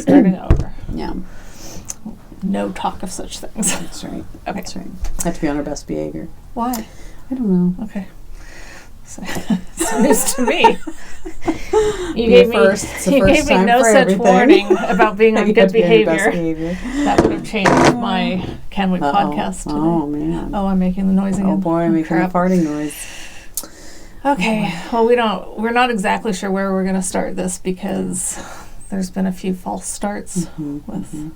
starting over. Yeah. No talk of such things. That's right. Okay. That's right. Have to be on our best behavior. Why? I don't know. Okay. So, it's news to me. You gave me no such everything. warning about being on good behavior. behavior. That would have changed my Can We podcast today. Oh, man. Oh, I'm making the noise again. Oh, boy, I'm making the farting noise. Okay. Well, we're not exactly sure where we're going to start this because there's been a few false starts with...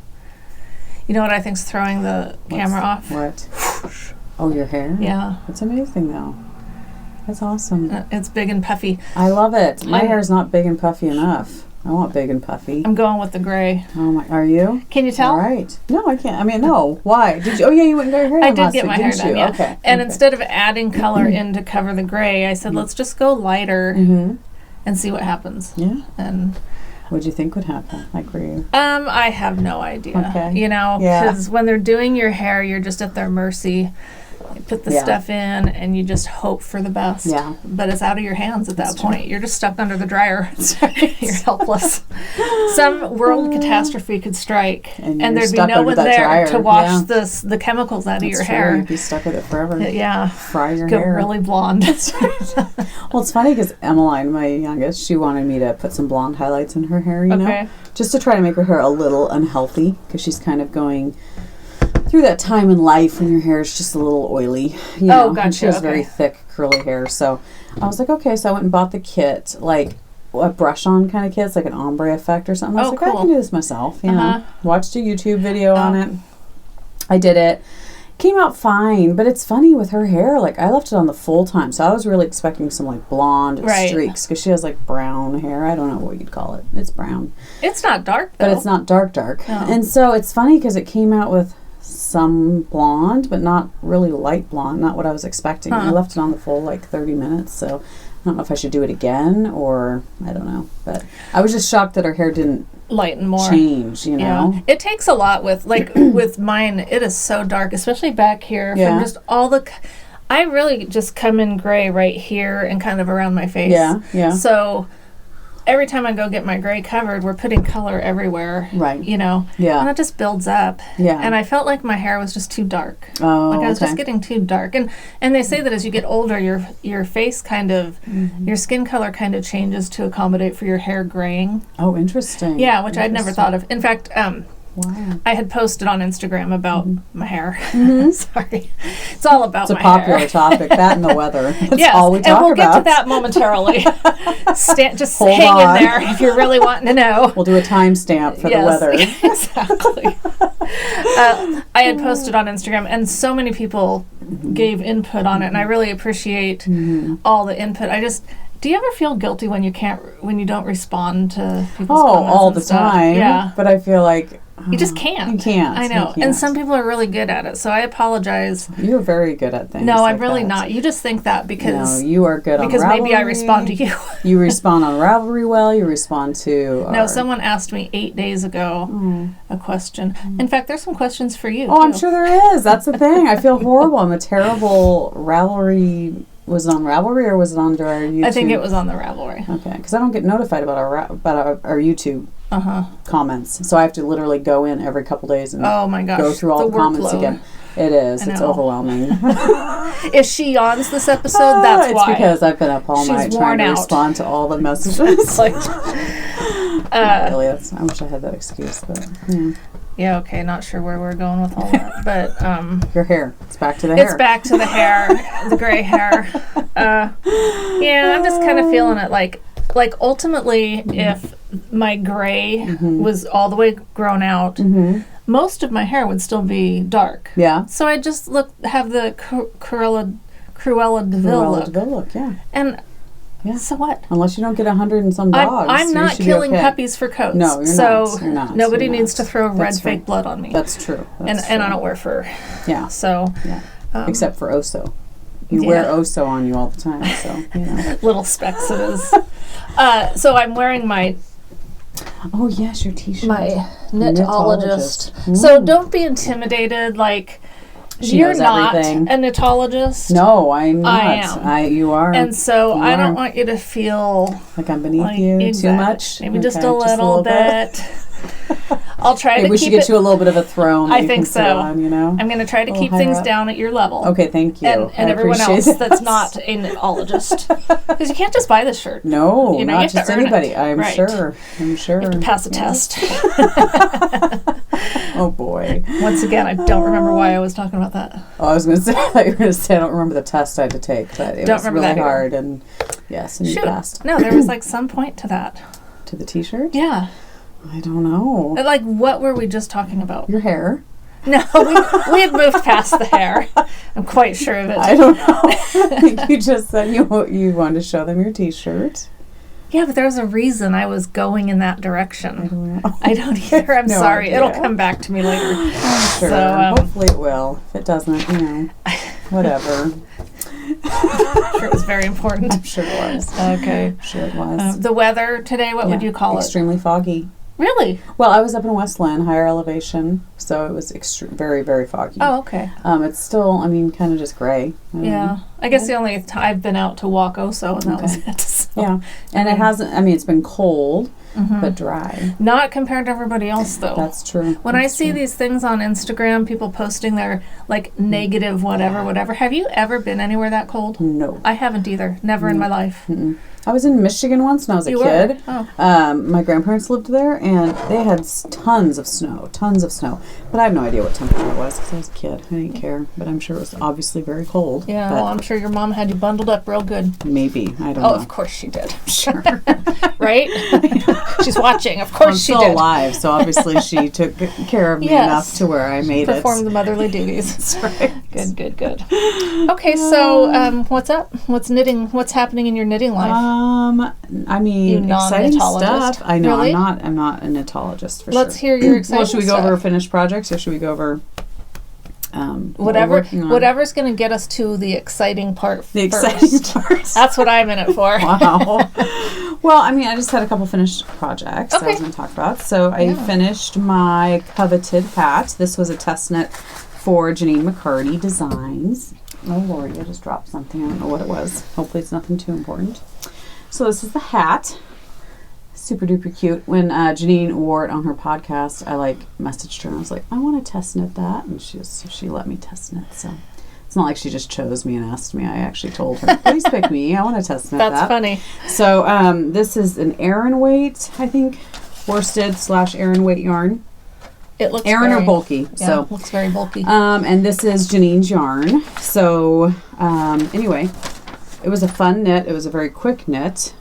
You know what I think's throwing the camera off? What? Oh, your hair? Yeah. That's amazing, though. That's awesome. It's big and puffy. I love it. My hair's not big and puffy enough. I want big and puffy. I'm going with the gray. Oh my! Are you? Can you tell? All right. No, I can't. I mean, no. Why? Did you? Oh yeah, you went and got your hair done. I did get my hair done. Yeah. Okay. And instead of adding color in to cover the gray, I said, let's just go lighter and see what happens. Yeah. And what'd you think would happen? Like, were you? I have no idea. Okay. You know, because when they're doing your hair, you're just at their mercy. You put the stuff in and you just hope for the best. Yeah. But it's out of your hands at that point. You're just stuck under the dryer. You're helpless. Some world catastrophe could strike and there'd be no one there to wash the chemicals out of your hair. You'd be stuck with it forever. Yeah. Fry your Go hair. really blonde. Well, it's funny because Emmeline, my youngest, she wanted me to put some blonde highlights in her hair, you know? Just to try to make her hair a little unhealthy because she's kind of going through that time in life when your hair is just a little oily. You know? Gotcha. And she has very thick, curly hair. So I was like, okay. So I went and bought the kit, like a brush-on kind of kit. It's like an ombre effect or something. I was like, cool. I can do this myself. You know, watched a YouTube video on it. I did it. Came out fine, but it's funny with her hair. Like I left it on the full time, so I was really expecting some like blonde streaks because she has like brown hair. I don't know what you'd call it. It's brown. It's not dark though. But it's not dark. No. And so it's funny because it came out with some blonde, but not really light blonde. Not what I was expecting. I left it on the full like 30 minutes, so I don't know if I should do it again or I don't know. But I was just shocked that her hair didn't lighten more, change. You know, it takes a lot with like with mine. It is so dark, especially back here from just all the. I really just come in gray right here and kind of around my face. Yeah. So every time I go get my gray covered, we're putting color everywhere. Right. You know. Yeah. And it just builds up. Yeah. And I felt like my hair was just too dark. Oh. Like I was just getting too dark. And they say that as you get older, your face kind of, your skin color kind of changes to accommodate for your hair graying. Oh, interesting. Yeah, which I'd never thought of. In fact, wow. I had posted on Instagram about my hair. Sorry. It's all about my hair. It's a popular topic, that and the weather. That's all we talk about. And we'll get to about. that momentarily. Just hang in there if you're really wanting to know. We'll do a timestamp for the weather. Exactly. I had posted on Instagram, and so many people gave input on it, and I really appreciate all the input. Do you ever feel guilty when you don't respond to people's comments? All the time. Yeah. But I feel like you just can't. You can't. I know. And some people are really good at it, so I apologize. You're very good at things. No, I'm really not. You just think that because... No, you are good on Ravelry. Because maybe I respond to you. You respond on Ravelry well. You respond to... No, someone asked me 8 days ago a question. In fact, there's some questions for you, Oh, too. I'm sure there is. That's the thing. I feel horrible. I'm a terrible Ravelry... Was it on Ravelry or was it on our YouTube? I think it was on the Ravelry. Okay, because I don't get notified about our YouTube comments, so I have to literally go in every couple days and go through all the comments again. It is. It's overwhelming. If she yawns this episode, that's why. It's because I've been up all night trying to respond to all the messages. Really, I wish I had that excuse, but yeah. Yeah, okay, not sure where we're going with all that, but... Your hair. It's back to the hair. It's back to the hair, the gray hair. Yeah, I'm just kind of feeling it like ultimately, if my gray was all the way grown out, most of my hair would still be dark. Yeah. So I just have the Cruella de Vil look, yeah. And... Yeah. So what? Unless you don't get 100 and some dogs. I'm not killing puppies for coats. No, you're not. You're not. Nobody needs to throw red fake blood on me. That's true. And I don't wear fur. Yeah. So. Yeah. Except for Oso. You wear Oso on you all the time, so, you know. Little specks it is. So I'm wearing my... Oh, yes, your t-shirt. My knitologist. So don't be intimidated, like... You're not a knitologist. No, I'm not. I am. You are. And so I don't want you to feel... Like I'm beneath you too much? Maybe just a little bit. I'll try to keep it. We should get you a little bit of a throne. I think so. On, you know? I'm going to try to keep things down at your level. Okay, thank you. And everyone else that's not a knitologist. Because you can't just buy this shirt. No, not just anybody. I'm sure. You have to pass a test. Oh, boy. Once again, I don't remember why I was talking about that. Oh, I was going to say, I don't remember the test I had to take, but it was really hard. And yes, and you passed. No, there was like some point to that. To the t-shirt? Yeah. I don't know. Like, what were we just talking about? Your hair. No, we had moved past the hair. I'm quite sure of it. I don't know. I think you just said you wanted to show them your t-shirt. Yeah, but there was a reason I was going in that direction. I don't know. I don't either. I'm sorry. Idea. It'll come back to me later. I'm sure. So, hopefully it will. If it doesn't, whatever. I'm sure it was very important. I'm sure it was. Okay. I'm sure it was. The weather today, what would you call it? Extremely foggy. Really? Well, I was up in Westland, higher elevation, so it was very, very foggy. Oh, okay. It's still, kind of just gray. I guess the only I've been out to walk Oso, and that was it. So. Yeah, and it hasn't, it's been cold, but dry. Not compared to everybody else, though. That's true. When I see these things on Instagram, people posting their, negative whatever, have you ever been anywhere that cold? No. I haven't either. Never in my life. Mm-mm. I was in Michigan once when I was a kid. Oh. My grandparents lived there, and they had tons of snow. But I have no idea what temperature it was because I was a kid. I didn't care, but I'm sure it was obviously very cold. Yeah, well, I'm sure your mom had you bundled up real good. Maybe. I don't know. Oh, of course she did. Sure. Right? She's watching. Of course she did. I'm still alive, so obviously she took care of me enough to where I made Performed the motherly duties. That's right. Good. Okay, so what's up? What's happening in your knitting life? Exciting stuff. I know. Really? I'm not a knitologist for Let's hear your exciting stuff. Well, should we go over finished projects, or should we go over whatever's going to get us to the exciting part the first. Exciting part. That's what I'm in it for. Wow. Well, I just had a couple finished projects that I was going to talk about. So I finished my Coveted hat. This was a test knit for Janine McCarty Designs. Oh, Lordy, I just dropped something. I don't know what it was. Hopefully it's nothing too important. So this is the hat. Super duper cute. When Janine wore it on her podcast, I messaged her and I was like, I want to test knit that, and she let me test knit. So it's not like she just chose me and asked me. I actually told her, please pick me. I want to test knit that. That's funny. So this is an Aran weight, I think, worsted / Aran weight yarn. It looks Aran or bulky. Yeah, so it looks very bulky. And this is Janine's yarn. So anyway, it was a fun knit. It was a very quick knit.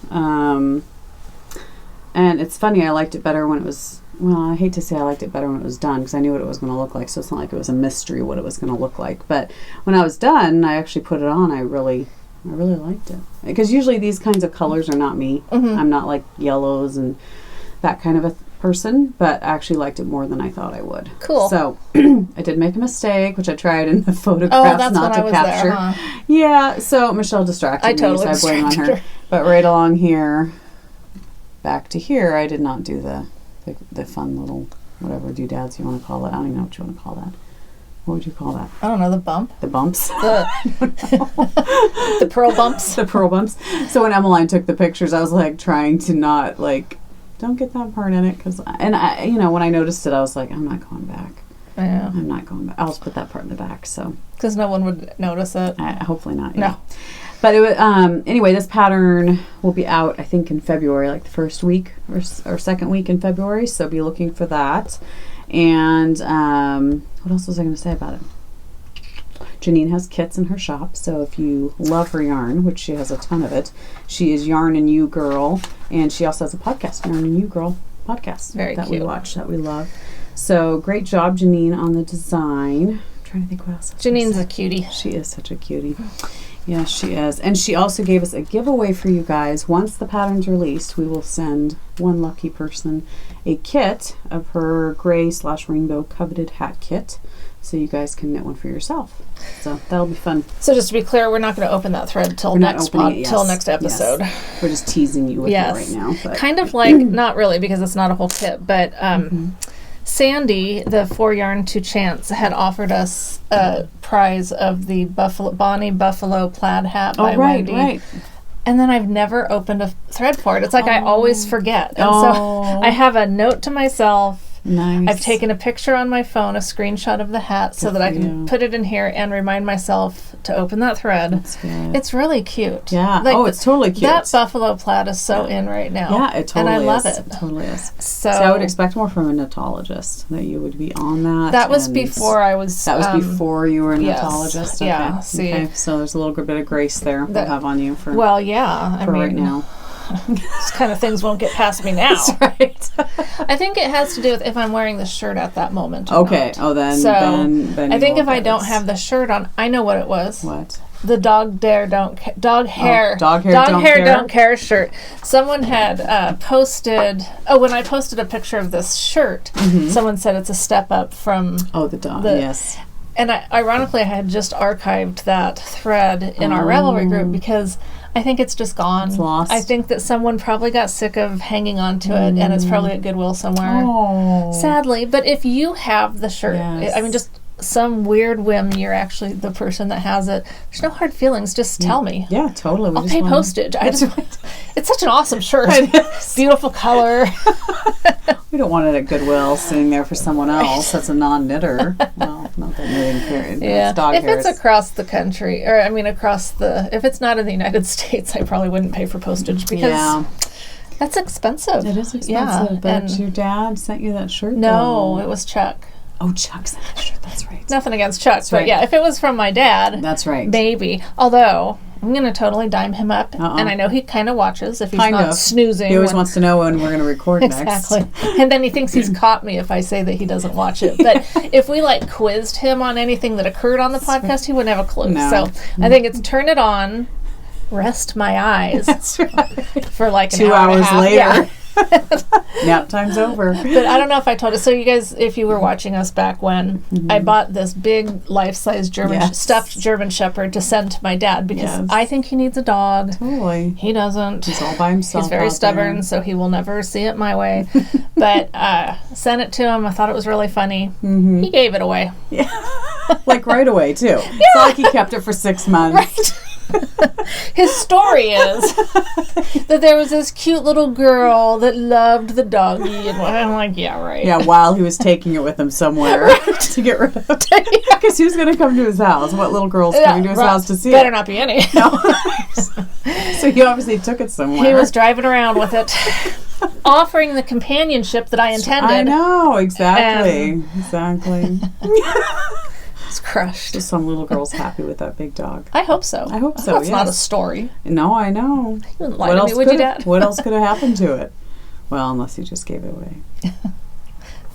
And it's funny, I liked it better when it was, I hate to say I liked it better when it was done because I knew what it was going to look like, so it's not like it was a mystery what it was going to look like. But when I was done, I actually put it on, I really liked it. Because usually these kinds of colors are not me. Mm-hmm. I'm not like yellows and that kind of a person, but I actually liked it more than I thought I would. Cool. So I did make a mistake, which I tried in the photographs not to capture. There, huh? Yeah, so Michelle distracted me, so I blame on her. But right along here, back to here, I did not do the fun little whatever doodads you want to call it. I don't even know what you want to call that. What would you call that? I don't know, the bump. The bumps. The pearl bumps. The pearl bumps. So when Emmeline took the pictures, I was trying to not don't get that part in it, when I noticed it, I was like, I'm not going back. Yeah. I'm not going back. I'll just put that part in the back. So because no one would notice it. Hopefully not. No. Yeah. But it was, anyway, this pattern will be out, I think, in February, the first week or second week in February. So be looking for that. And what else was I going to say about it? Janine has kits in her shop, so if you love her yarn, which she has a ton of it, she is Yarn and You Girl, and she also has a podcast, Yarn and You Girl podcast. Very that cute. we watch, that we love. So great job, Janine, on the design. I'm trying to think what else. Janine's a cutie. She is such a cutie. Yes, she is. And she also gave us a giveaway for you guys. Once the pattern's released, we will send one lucky person a kit of her gray / rainbow Coveted hat kit, so you guys can knit one for yourself. So that'll be fun. So just to be clear, we're not going to open that thread till next episode. We're just teasing you with it right now. But. Kind of not really, because it's not a whole tip, but Sandy, the 4 Yarn to Chance, had offered us a prize of the Bonnie Buffalo plaid hat by Wendy. Right. and then I've never opened a thread for it. It's like I always forget. And so I have a note to myself. Nice. I've taken a picture on my phone, a screenshot of the hat, so that I can put it in here and remind myself to open that thread. That's good. It's really cute. Yeah. Like, it's totally cute. That buffalo plaid is so in right now. Yeah, it totally is. And I love it. It totally is. So I would expect more from a knitologist, that you would be on that. That was before I was... That was before you were a knitologist? Okay. Yeah. See. Okay. So there's a little bit of grace there we'll have on you for, right now. These kind of things won't get past me now. That's right. I think it has to do with if I'm wearing the shirt at that moment. Okay. Not. Oh, then. Then I think if I don't have the shirt on, I know what it was. What? The dog hair don't care shirt. Someone had posted. Oh, when I posted a picture of this shirt, someone said it's a step up from. Oh, the dog. Yes. And ironically, I had just archived that thread in our Ravelry group because I think it's just gone. It's lost. I think that someone probably got sick of hanging on to it, and it's probably at Goodwill somewhere. Oh. Sadly. But if you have the shirt, I mean, just some weird whim, you're actually the person that has it. There's no hard feelings. Just tell me. Yeah, totally. I'll pay postage. It's such an awesome shirt. Beautiful color. We don't want it at Goodwill sitting there for someone else that's a non-knitter. Well, not that knitting period. Yeah. If it's across the country, or I mean if it's not in the United States, I probably wouldn't pay for postage because that's expensive. It is expensive. But your dad sent you that shirt? No, it was Chuck. Oh, Chuck sent that shirt. That's right. Nothing against Chuck, but yeah, if it was from my dad, that's right. Maybe. Although I'm going to totally dime him up, and I know he kind of watches if he's not snoozing. He always wants to know when we're going to record next. Exactly. And then he thinks he's caught me if I say that he doesn't watch it. But if we quizzed him on anything that occurred on the podcast, he wouldn't have a clue. No. So I think it's turn it on, rest my eyes. That's right. For an 2 hour hours and a half. later. Yeah. Nap time's over. But I don't know if I told you. So you guys, if you were watching us back when, I bought this big life-size stuffed German Shepherd to send to my dad because I think he needs a dog. Totally. He doesn't. He's all by himself. He's very stubborn, so he will never see it my way. But sent it to him. I thought it was really funny. He gave it away. Yeah. Right away, too. Yeah. It's not like he kept it for 6 months. Right. His story is that there was this cute little girl that loved the doggy, and I'm like, yeah, right. Yeah, while he was taking it with him somewhere to get rid of it. Because he was going to come to his house. What little girl's coming to his house to see Better not be any. No. So he obviously took it somewhere. He was driving around with it, offering the companionship that I intended. I know, exactly. Exactly. It's crushed. So some little girl's happy with that big dog. I hope so. That's not a story. No, I know. You wouldn't lie to me, would you, Dad? What else could have happened to it? Well, unless you just gave it away.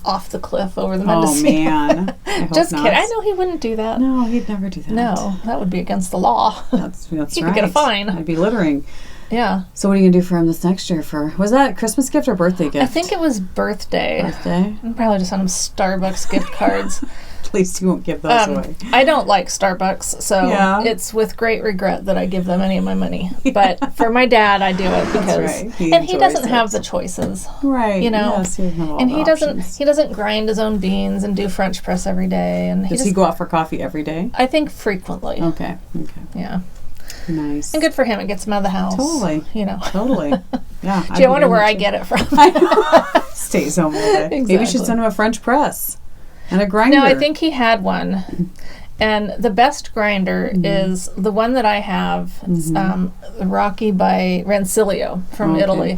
Off the cliff over the Mendocino. Oh, man. Just kidding. I know he wouldn't do that. No, he'd never do that. No, that would be against the law. That's he right. He could get a fine. I'd be littering. Yeah. So what are you going to do for him this next year? Was that a Christmas gift or birthday gift? I think it was birthday. Birthday? I'm probably just send him Starbucks gift cards. At least you won't give those away. I don't like Starbucks, so it's with great regret that I give them any of my money. Yeah. But for my dad, I do it because he doesn't have the choices, right? You know, yes, he doesn't have all and the he options. doesn't grind his own beans and do French press every day. And does he go out for coffee every day? I think frequently. Okay. Yeah. Nice. And good for him. It gets him out of the house. Totally. You know. Totally. Yeah. Do you wonder where I get it from? Stays home all day. Exactly. Maybe you should send him a French press. And a grinder. No, I think he had one. And the best grinder is the one that I have. It's Rocky by Rancilio from Italy.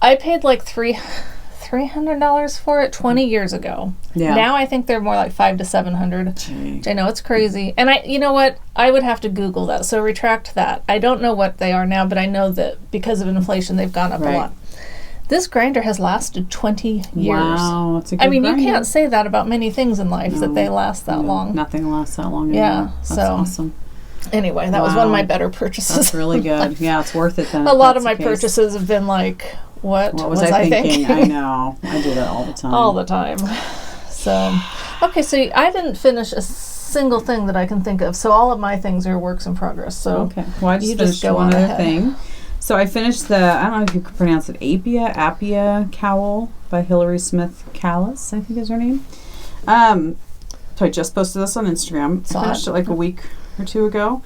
I paid like $300 for it 20 years ago. Yeah. Now I think they're more like $500 to $700. Which I know it's crazy. And you know what? I would have to Google that. So retract that. I don't know what they are now, but I know that because of inflation, they've gone up a lot. This grinder has lasted 20 years. Wow, that's a good grinder. You can't say that about many things in life, that they last that long. Nothing lasts that long anymore. Yeah, that's awesome. Anyway, that was one of my better purchases. That's really good. Yeah, it's worth it then. A lot of my purchases have been like, what was I thinking? I know. I do that all the time. All the time. So, okay, so I didn't finish a single thing that I can think of. So all of my things are works in progress. So okay. Well, I just finished one other thing. So I finished I don't know if you could pronounce it, Apia Cowl by Hilary Smith Callis, I think is her name. So I just posted this on Instagram. I finished it like a week or two ago.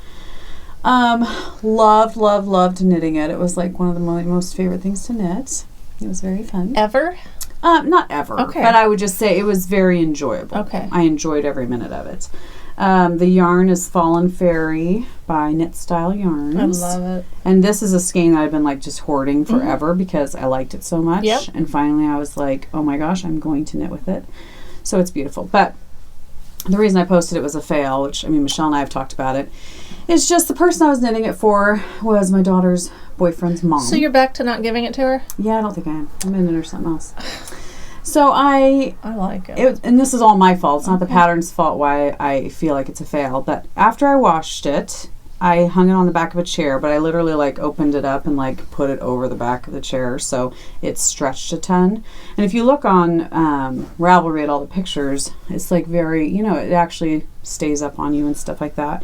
Loved knitting it. It was like one of the most favorite things to knit. It was very fun. Ever? Not ever. Okay. But I would just say it was very enjoyable. Okay. I enjoyed every minute of it. The yarn is Fallen Fairy by Knit Style Yarns. I love it. And this is a skein that I've been like just hoarding forever because I liked it so much. Yep. And finally I was like, oh my gosh, I'm going to knit with it. So it's beautiful. But the reason I posted it was a fail, which, I mean, Michelle and I have talked about it. It's just the person I was knitting it for was my daughter's boyfriend's mom. So you're back to not giving it to her? Yeah, I don't think I am. I'm in it or something else. So I like it. And this is all my fault. It's not the pattern's fault why I feel like it's a fail. But after I washed it, I hung it on the back of a chair, but I literally like opened it up and like put it over the back of the chair so it stretched a ton. And if you look on Ravelry at all the pictures, it's like very, you know, it actually stays up on you and stuff like that,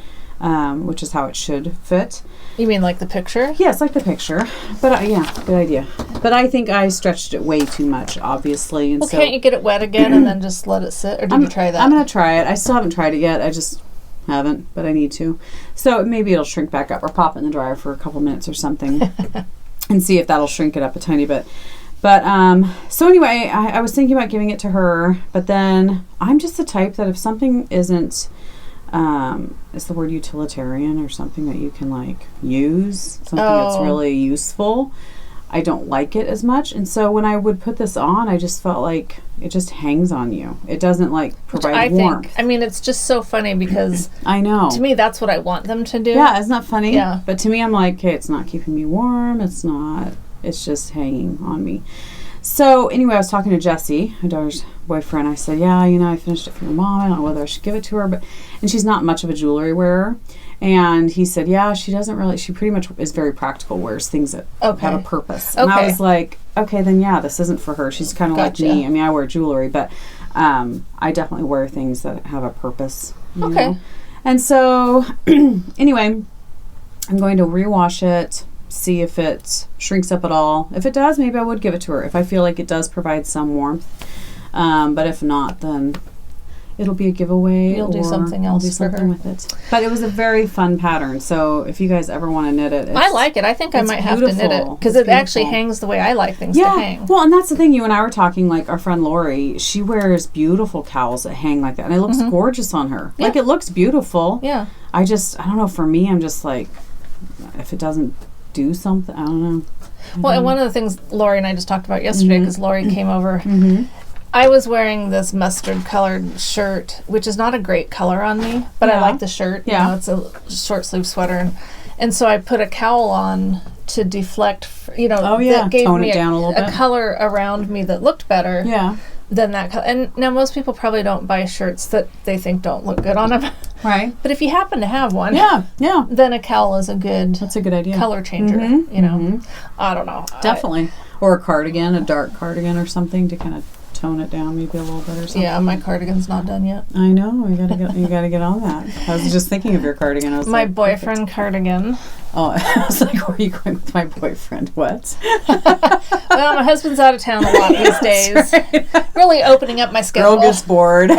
which is how it should fit. You mean like the picture? Yes, like the picture. But yeah, good idea. But I think I stretched it way too much, obviously. And well, can't you get it wet again and then just let it sit? Or did you try that? I'm going to try it. I still haven't tried it yet. I just haven't, but I need to. So maybe it'll shrink back up or pop it in the dryer for a couple minutes or something and see if that'll shrink it up a tiny bit. But so anyway, I was thinking about giving it to her, but then I'm just the type that if something isn't, is the word utilitarian or something that you can like use, something that's really useful, I don't like it as much. And so when I would put this on, I just felt like it just hangs on you. It doesn't like provide warmth. I mean, it's just so funny because I know. To me, that's what I want them to do. Yeah, isn't that funny? Yeah. But to me, I'm like, okay, it's not keeping me warm. It's not. It's just hanging on me. So anyway, I was talking to Jesse, my daughter's boyfriend. I said, yeah, you know, I finished it for your mom. I don't know whether I should give it to her, and she's not much of a jewelry wearer. And he said, yeah, she pretty much is very practical, wears things that have a purpose. And I was like, okay, then yeah, this isn't for her. She's kind of like me. I mean, I wear jewelry, but I definitely wear things that have a purpose. You know? And so anyway, I'm going to rewash it, see if it shrinks up at all. If it does, maybe I would give it to her if I feel like it does provide some warmth. But if not, then it'll be a giveaway. You'll do something else. I'll do something with it. But it was a very fun pattern. So if you guys ever want to knit it, I like it. I think I might have to knit it because it actually hangs the way I like things to hang. Well, and that's the thing. You and I were talking. Like our friend Lori, she wears beautiful cowls that hang like that, and it looks gorgeous on her. Yeah. Like it looks beautiful. Yeah. I don't know. For me, I'm just like, if it doesn't do something, I don't know. Well, and one of the things Lori and I just talked about yesterday, because Lori came over, I was wearing this mustard colored shirt, which is not a great color on me, but I like the shirt. Yeah. You know, it's a short sleeve sweater. And so I put a cowl on to deflect, that gave tone me it down a little bit. Color around me that looked better than that color. And now most people probably don't buy shirts that they think don't look good on them. Right. But if you happen to have one, then a cowl is that's a good idea. Color changer, you know. I don't know. Definitely. Or a cardigan, a dark cardigan or something to kind of tone it down maybe a little bit or something. Yeah, my cardigan's not done yet. I know. You gotta get on that. I was just thinking of your cardigan. I was my boyfriend cardigan. Oh, I was like, where are you going with my boyfriend? What? Well, my husband's out of town a lot these days. Right. Really opening up my schedule. Girl gets bored.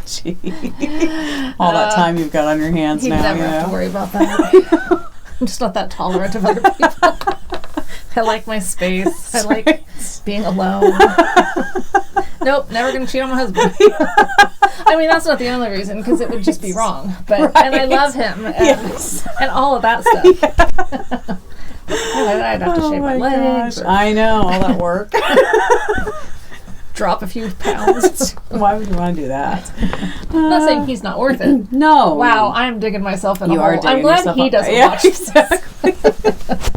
Gee. All that time you've got on your hands he'd now. Never have to worry about that. I'm just not that tolerant of other people. I like my space. I like being alone. Nope, never going to cheat on my husband. I mean, that's not the only reason, because it would just be wrong. But and I love him, and all of that stuff. I'd have to shave my legs. I know, all that work. Drop a few pounds. Why would you want to do that? I'm not saying he's not worth it. No. Wow, I'm digging myself in a hole. I'm glad he doesn't watch this.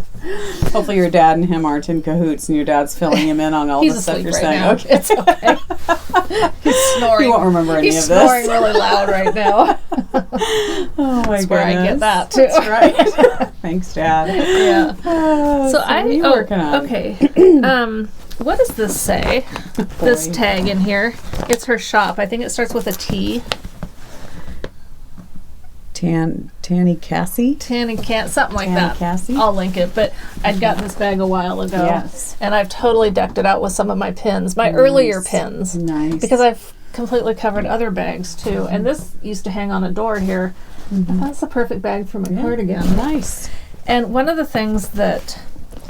Hopefully your dad and him aren't in cahoots and your dad's filling him in on all the stuff you're saying. Now. Okay. It's okay. He's snoring. He won't remember any of this. He's snoring really loud right now. Oh my goodness. That's where I get that too. That's right. Thanks, Dad. Yeah. So working on? Okay. What does this say? This tag in here. It's her shop. I think it starts with a T. Tanny Cassie? Something like that. Cassie? I'll link it. But I'd gotten this bag a while ago. Yes. And I've totally decked it out with some of my pins. My earlier pins. Nice. Because I've completely covered other bags too. And this used to hang on a door here. That's the perfect bag for my cardigan. Nice. And one of the things that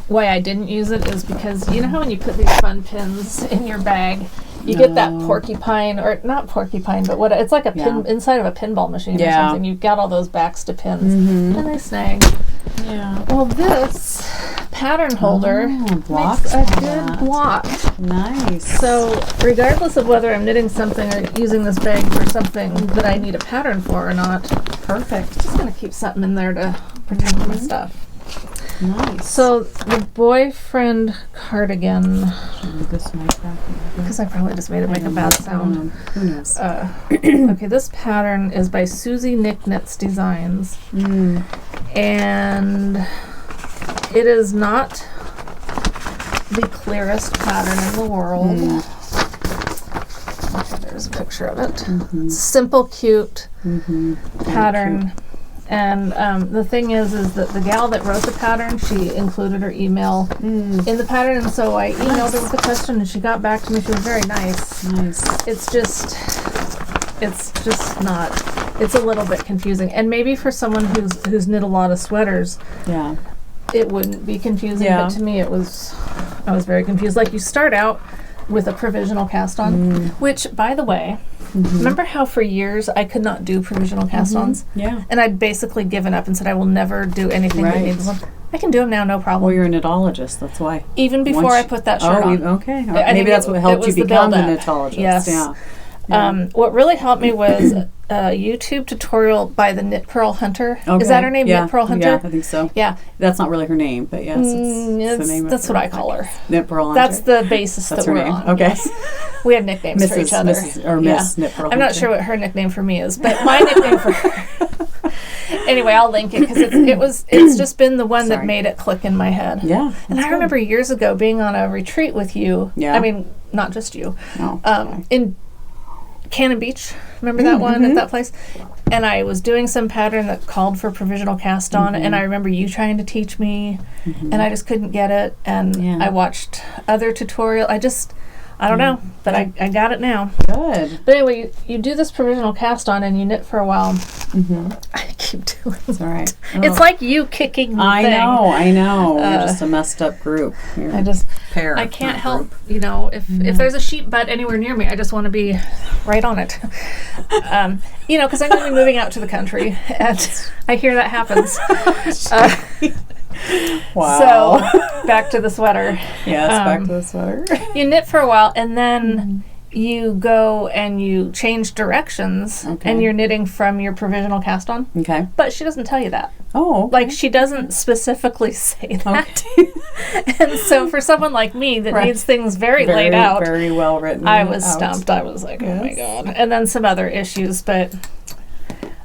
why I didn't use it is because you know how when you put these fun pins in your bag, you get that porcupine, or not porcupine, but what it's like a pin inside of a pinball machine or something. You've got all those backs to pins, and they snag. Yeah. Well, this pattern holder makes a good block. Nice. So, regardless of whether I'm knitting something or using this bag for something that I need a pattern for or not, perfect. Just gonna keep something in there to protect my stuff. Nice. So the Boyfriend Cardigan. Because I probably just made it make a bad sound. Who knows? Okay, this pattern is by Susie Nick Knits Designs, and it is not the clearest pattern in the world. Okay, there's a picture of it. It's a simple, cute pattern. And the thing is that the gal that wrote the pattern, she included her email in the pattern, and so I emailed her with the question, and she got back to me. She was very nice. It's just not. It's a little bit confusing, and maybe for someone who's knit a lot of sweaters, it wouldn't be confusing. But to me, I was very confused. Like, you start out with a provisional cast on, which, by the way. Remember how for years I could not do provisional cast-ons? Yeah. And I'd basically given up and said I will never do anything that needs one. I can do them now, no problem. Well, you're a knitologist, that's why. Even before I put that shirt on. Okay. Maybe that's what helped you become a knitologist. Yes. Yeah. What really helped me was a YouTube tutorial by the Knit Pearl Hunter. Okay. Is that her name, Knit Pearl Hunter? Yeah, I think so. Yeah. That's not really her name, but yes, it's the name of that's what I call her. Knit Pearl Hunter. That's the basis that we're on. Okay. Yes. We have nicknames for each other. Miss Knit Pearl Hunter. I'm not sure what her nickname for me is, but my nickname for her. Anyway, I'll link it because it's just been the one that made it click in my head. Yeah. And I remember years ago being on a retreat with you. Yeah. I mean, not just you. No. In Cannon Beach, remember that one at that place? And I was doing some pattern that called for provisional cast on, and I remember you trying to teach me, and I just couldn't get it, and I watched other tutorial. I don't know, but I got it now. Good. But anyway, you do this provisional cast on and you knit for a while. I keep doing it. It's all right. It's like you kicking the thing. I know. You're just a messed up group. I can't help, if there's a sheep butt anywhere near me, I just want to be right on it. Because I'm going to be moving out to the country, and I hear that happens. Wow. So, back to the sweater. Yes, back to the sweater. You knit for a while, and then you go and you change directions, and you're knitting from your provisional cast on. Okay. But she doesn't tell you that. Oh. Okay. Like, she doesn't specifically say that. Okay. And so for someone like me that needs things very laid out. Very well written. I was stumped. I was like, oh my God. And then some other issues, but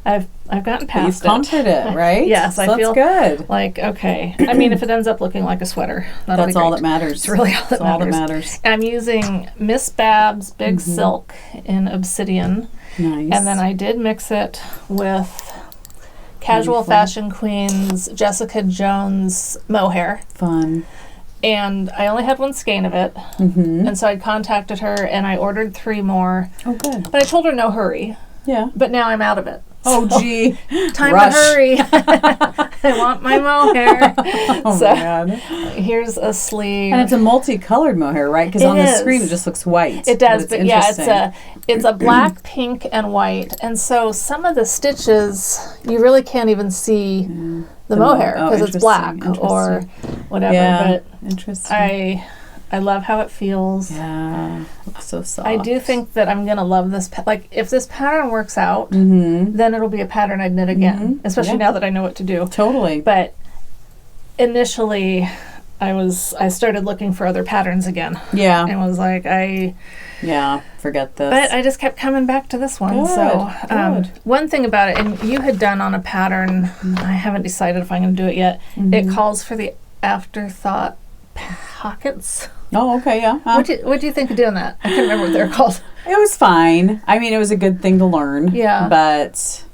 I've gotten past it. You've conquered it, right? Yes, I feel good. Like, okay. I mean, if it ends up looking like a sweater, that'll be great. All that matters. It's really all that matters. And I'm using Miss Babs Big Silk in Obsidian. Nice. And then I did mix it with Casual Fashion Queen's Jessica Jones Mohair. Fun. And I only had one skein of it. And so I contacted her and I ordered 3 more. Oh, good. But I told her no hurry. Yeah. But now I'm out of it. Oh, gee. Time to hurry. I want my mohair. Oh, my God. Here's a sleeve. And it's a multicolored mohair, right? Because on the screen it just looks white. It does, but it's a black, pink, and white. And so some of the stitches, you really can't even see the mohair because it's black or whatever. Yeah, but interesting. I love how it feels. Yeah, looks so soft. I do think that I'm going to love this. Like, if this pattern works out, then it'll be a pattern I'd knit again, especially now that I know what to do. Totally. But initially, I started looking for other patterns again. Yeah. And was like, forget this. But I just kept coming back to this one. Good, one thing about it, and you had done on a pattern, I haven't decided if I'm going to do it yet, it calls for the afterthought pockets. Oh, okay, yeah. What do you think of doing that? I can't remember what they're called. It was fine. I mean, it was a good thing to learn. Yeah. But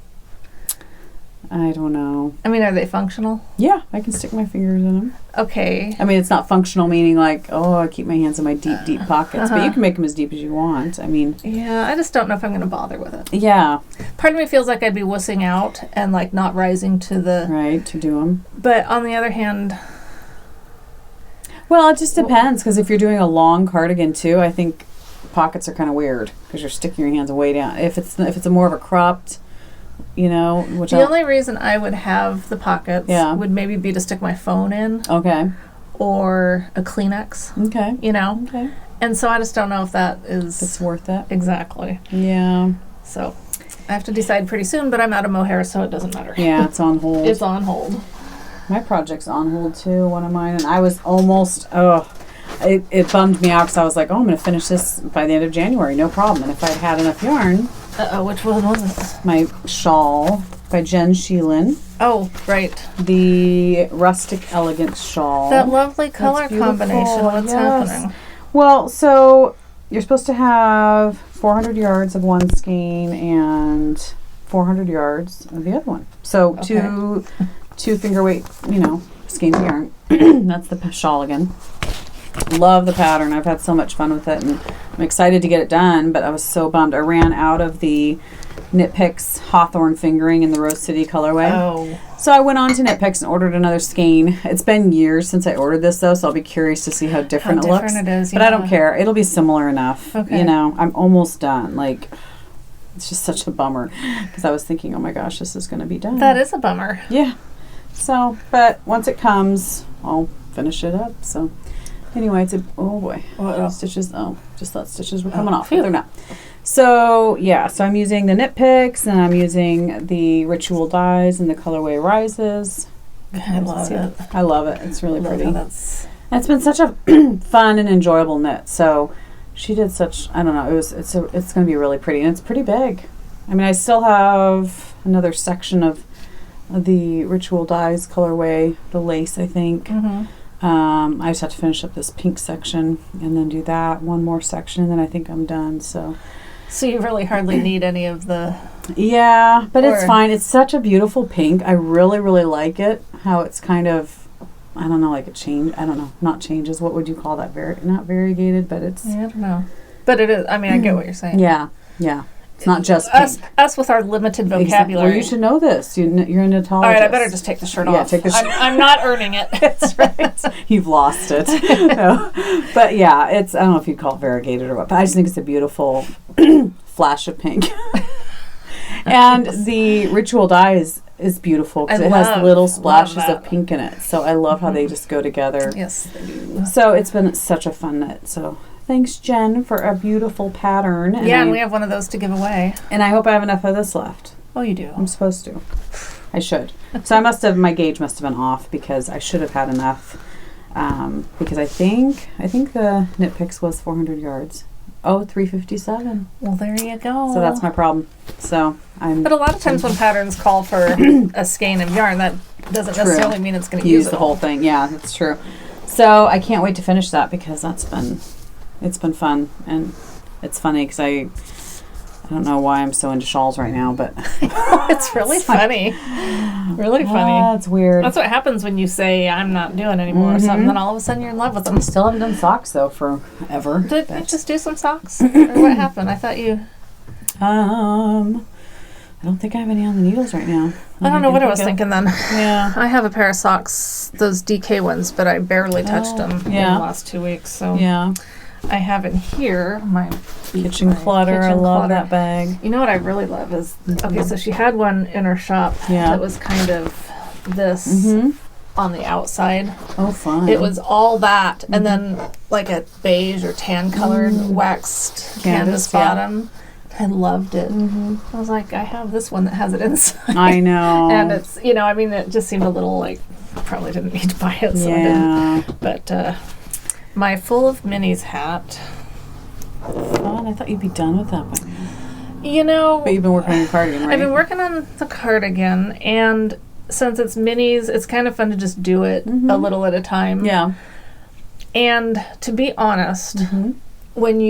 I don't know. I mean, are they functional? Yeah, I can stick my fingers in them. Okay. I mean, it's not functional meaning like, oh, I keep my hands in my deep pockets. But you can make them as deep as you want. I mean... Yeah, I just don't know if I'm going to bother with it. Yeah. Part of me feels like I'd be wussing out and, like, not rising to the... Right, to do them. But on the other hand... Well, it just depends, because if you're doing a long cardigan, too, I think pockets are kind of weird, because you're sticking your hands way down. If it's a more of a cropped... You know, which the only reason I would have the pockets would maybe be to stick my phone in. Okay. Or a Kleenex. Okay. You know? Okay. And so I just don't know if that is... It's worth it. Exactly. Yeah. So I have to decide pretty soon, but I'm out of Mohair, so it doesn't matter. Yeah, it's on hold. It's on hold. My project's on hold, too, one of mine. And I was almost... It bummed me out, because I was like, I'm going to finish this by the end of January, no problem. And if I'd had enough yarn... which one was it? My shawl by Jen Sheelan. Oh, right. The Rustic Elegance shawl. That lovely color combination. What's happening? Well, so you're supposed to have 400 yards of one skein and 400 yards of the other one. So two finger weight, skeins of yarn. That's the shawl again. Love the pattern. I've had so much fun with it, and I'm excited to get it done, but I was so bummed. I ran out of the Knit Picks Hawthorne fingering in the Rose City colorway. Oh. So I went on to Knit Picks and ordered another skein. It's been years since I ordered this, though, so I'll be curious to see how different it looks. It is, but I don't care. It'll be similar enough. Okay. I'm almost done. Like, it's just such a bummer, because I was thinking, oh my gosh, this is going to be done. That is a bummer. Yeah. So, but once it comes, I'll finish it up, so... Anyway, oh boy, stitches, just thought stitches were coming off, but they're not. So, so I'm using the Knit Picks, and I'm using the Ritual Dyes and the colorway Rises. I love it. I love it. It's really pretty. It's been such a fun and enjoyable knit. So, she did such, I don't know, it's going to be really pretty, and it's pretty big. I mean, I still have another section of the Ritual Dyes colorway, the lace, I think. Mm-hmm. I just have to finish up this pink section and then do that one more section, and then I think I'm done. So you really hardly need any of the... Yeah, but it's fine. It's such a beautiful pink. I really, really like it. How it's kind of, I don't know, like a change. I don't know, not changes. What would you call that? Not variegated, but it's... Yeah, I don't know. But it is, I mean, I get what you're saying. Yeah. It's not just pink. Us with our limited vocabulary. Exactly. Well, you should know this. You're a knitologist. All right, I better just take the shirt off. Yeah, take the shirt. I'm not earning it. That's right. You've lost it. No. But yeah, I don't know if you'd call it variegated or what, but I just think it's a beautiful flash of pink. And the Ritual Dye is beautiful, because it has little splashes of pink in it. So I love how they just go together. Yes, they do. So it's been such a fun knit. So thanks, Jen, for a beautiful pattern. And we have one of those to give away. And I hope I have enough of this left. Oh, you do? I'm supposed to. I should. So my gauge must have been off, because I should have had enough. Because I think the Knit Picks was 400 yards. Oh, 357. Well, there you go. So that's my problem. So But a lot of times when patterns call for a skein of yarn, that doesn't necessarily mean it's going to use the whole thing. Yeah, that's true. So I can't wait to finish that, because it's been fun, and it's funny because I don't know why I'm so into shawls right now, but it's really funny. Really funny. It's weird. That's what happens when you say I'm not doing anymore or something, then all of a sudden you're in love with them. I still haven't done socks though forever. Did you just do some socks? Or what happened? I thought you... I don't think I have any on the needles right now. I don't know what I was thinking then. Yeah. I have a pair of socks, those DK ones, but I barely touched them in the last 2 weeks. So yeah. I have in here my kitchen clutter. I love that bag. You know what I really love is, okay, so she had one in her shop that was kind of this on the outside. Oh, fun. It was all that, and then like a beige or tan colored waxed canvas bottom. I loved it. I was like, I have this one that has it inside. I know. And it's, it just seemed a little like, probably didn't need to buy it, so I didn't. But my Full of Minis hat. Fun. I thought you'd be done with that by now. But you've been working on your cardigan, right? I've been working on the cardigan, and since it's minis, it's kind of fun to just do it a little at a time. Yeah. And to be honest, when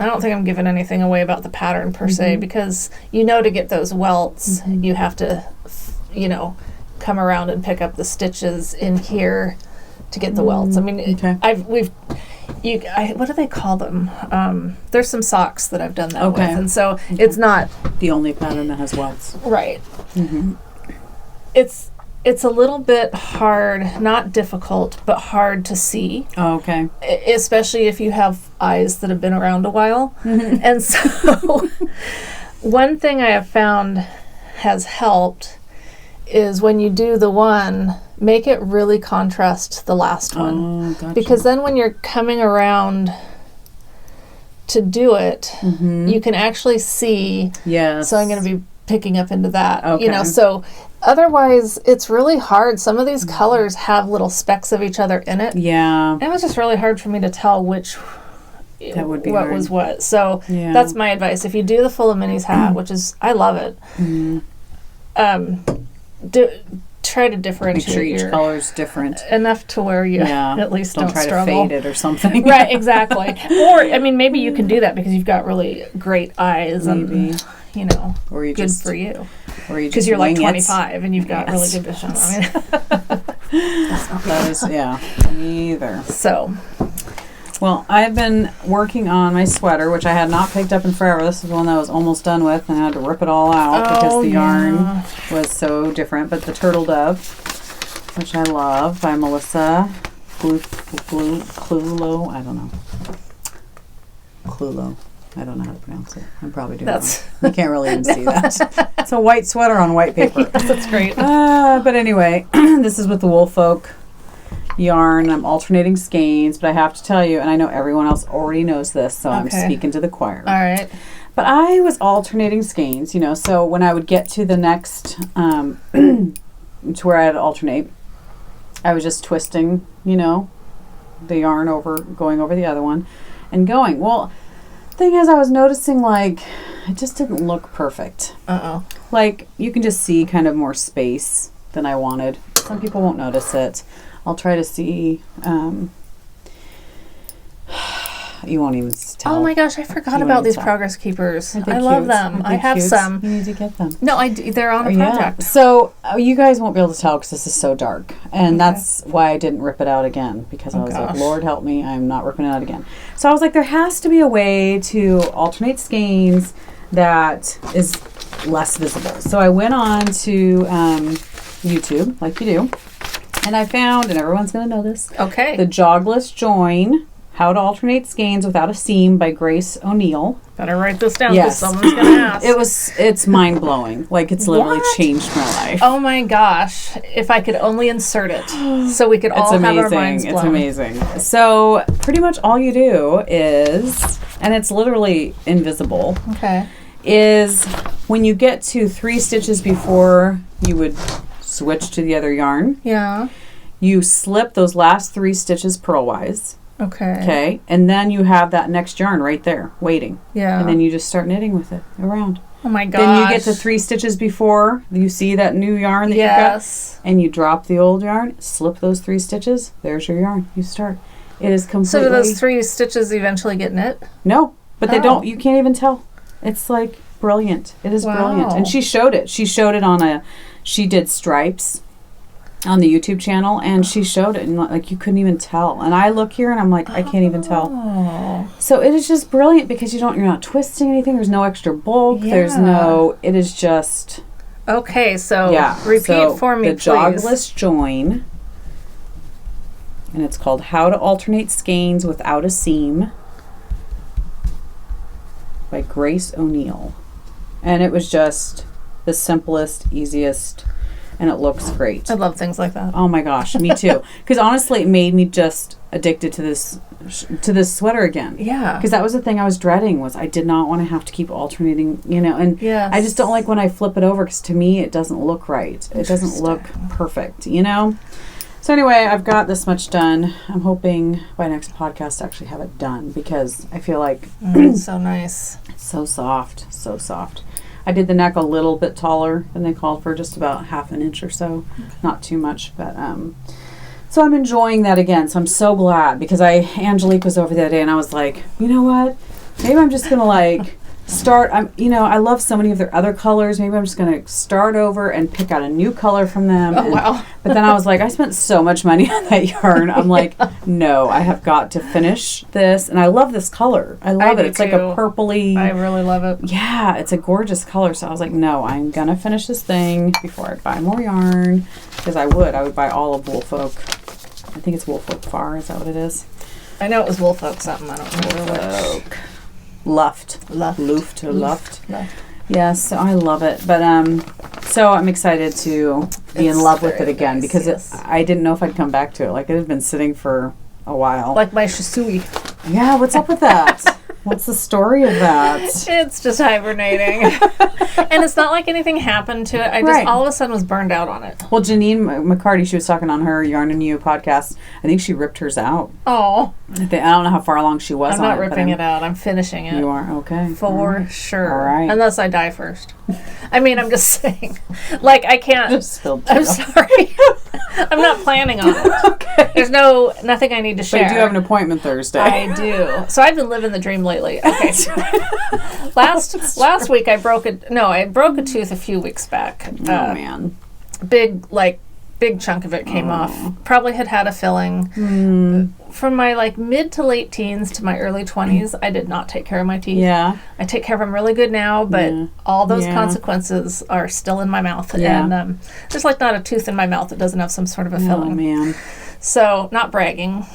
I don't think I'm giving anything away about the pattern per se, because to get those welts, you have to come around and pick up the stitches in here to get the welts. I mean, what do they call them? There's some socks that I've done that with, and so it's not the only pattern that has welts. Right. Mm-hmm. It's a little bit hard, not difficult, but hard to see. Oh, okay. Especially if you have eyes that have been around a while. Mm-hmm. And so one thing I have found has helped is when you do the one, make it really contrast the last one. Oh, gotcha. Because then when you're coming around to do it, you can actually see. Yes. So I'm going to be picking up into that. Okay. So otherwise it's really hard. Some of these colors have little specks of each other in it. Yeah. And it was just really hard for me to tell which that would be what hard. Was what. So that's my advice. If you do the Full of Minis hat, which is I love it. Try to differentiate. Make sure each color is different enough to where you at least don't try struggle. to fade it or something. Right, exactly. Or I mean, maybe you can do that because you've got really great eyes and or you good just, for you. Or you because you're like 25 and you've got really good vision. I mean, that is me either. So. Well, I've been working on my sweater, which I had not picked up in forever. This is one that I was almost done with, and I had to rip it all out because the yarn was so different. But the Turtle Dove, which I love, by Melissa Clulo. I don't know. Clulo. I don't know how to pronounce it. I'm probably doing it wrong. You can't really even see that. It's a white sweater on white paper. Yes, that's great. But anyway, this is with the Woolfolk yarn. I'm alternating skeins, but I have to tell you, and I know everyone else already knows this, so I'm speaking to the choir. All right. But I was alternating skeins, so when I would get to the next, to where I had to alternate, I was just twisting, the yarn going over the other one and going. Well, thing is, I was noticing, it just didn't look perfect. Uh-oh. You can just see kind of more space than I wanted. Some people won't notice it. I'll try to see. You won't even tell. Oh my gosh, I forgot about these progress keepers. I love them. I have some. You need to get them. No, they're on a project. So you guys won't be able to tell because this is so dark. And that's why I didn't rip it out again. Because I was like, Lord help me, I'm not ripping it out again. So I was like, there has to be a way to alternate skeins that is less visible. So I went on to YouTube, like you do. And I found, and everyone's going to know this, the Jogless Join, How to Alternate Skeins Without a Seam by Grace O'Neill. Better write this down because someone's going to ask. It's mind-blowing. It's literally changed my life. Oh my gosh. If I could only insert it so we could all have our minds blown. It's amazing. So pretty much all you do is, and it's literally invisible, is when you get to 3 stitches before you would switch to the other yarn. Yeah. You slip those last 3 stitches purlwise. Okay. And then you have that next yarn right there waiting. Yeah. And then you just start knitting with it around. Oh my gosh. Then you get to 3 stitches before you see that new yarn that you've got. And you drop the old yarn, slip those 3 stitches. There's your yarn. You start. It is completely. So do those 3 stitches eventually get knit? No, but they don't. You can't even tell. It's brilliant. It is brilliant. And she showed it. She showed it on she did stripes on the YouTube channel, and she showed it, and you couldn't even tell. And I look here, and I'm like, I can't even tell. So it is just brilliant because you're not twisting anything. There's no extra bulk. Yeah. It is just. Okay, so repeat for me, please. The Jogless Join, and it's called How to Alternate Skeins Without a Seam by Grace O'Neill. And it was just the simplest, easiest, and it looks great. I love things like that. Oh my gosh, me too. Because honestly, it made me just addicted to this sweater again. Yeah. Because that was the thing I was dreading, was I did not want to have to keep alternating, and I just don't like when I flip it over, because to me it doesn't look right. It doesn't look perfect, So anyway, I've got this much done. I'm hoping by next podcast to actually have it done, because I feel like it's so nice. It's so soft, so soft. I did the neck a little bit taller than they called for, just about 1/2 inch or so. Not too much, but so I'm enjoying that again. So I'm so glad, because Angelique was over the other day, and I was like, you know what? Maybe I'm just gonna I love so many of their other colors. Maybe I'm just going to start over and pick out a new color from them. Wow. But then I was like, I spent so much money on that yarn. I'm like, no, I have got to finish this. And I love this color. I love it. It's like a purpley. I really love it. Yeah, it's a gorgeous color. So I was like, no, I'm going to finish this thing before I buy more yarn. Because I would buy all of Woolfolk. I think it's Woolfolk Far. Is that what it is? I know it was Woolfolk something. I don't remember which. Luft. Luft. Yes, so I love it. But so I'm excited to be in love with it again because I didn't know if I'd come back to it. Like it had been sitting for a while. Like my Shisui. Yeah, what's up with that? What's the story of that? It's just hibernating. And it's not like anything happened to it. I just all of a sudden was burned out on it. Well, Janine McCarty, she was talking on her Yarn and You podcast. I think she ripped hers out. Oh. I don't know how far along she was I'm not ripping it out. I'm finishing it. You are? Okay. For sure. All right. Unless I die first. I mean, I'm just saying. Like, I can't. Just spilled I'm sorry. I'm not planning on it. Okay. There's nothing I need to share. But you do have an appointment Thursday. I do. So I've been living the dream lately. Okay. Last week I broke a tooth a few weeks back. Oh man. Big chunk of it came off. Probably had a filling. From my mid to late teens to my early 20s, I did not take care of my teeth. Yeah. I take care of them really good now, but all those consequences are still in my mouth. Yeah. And there's not a tooth in my mouth that doesn't have some sort of a filling. Oh, man. So, not bragging.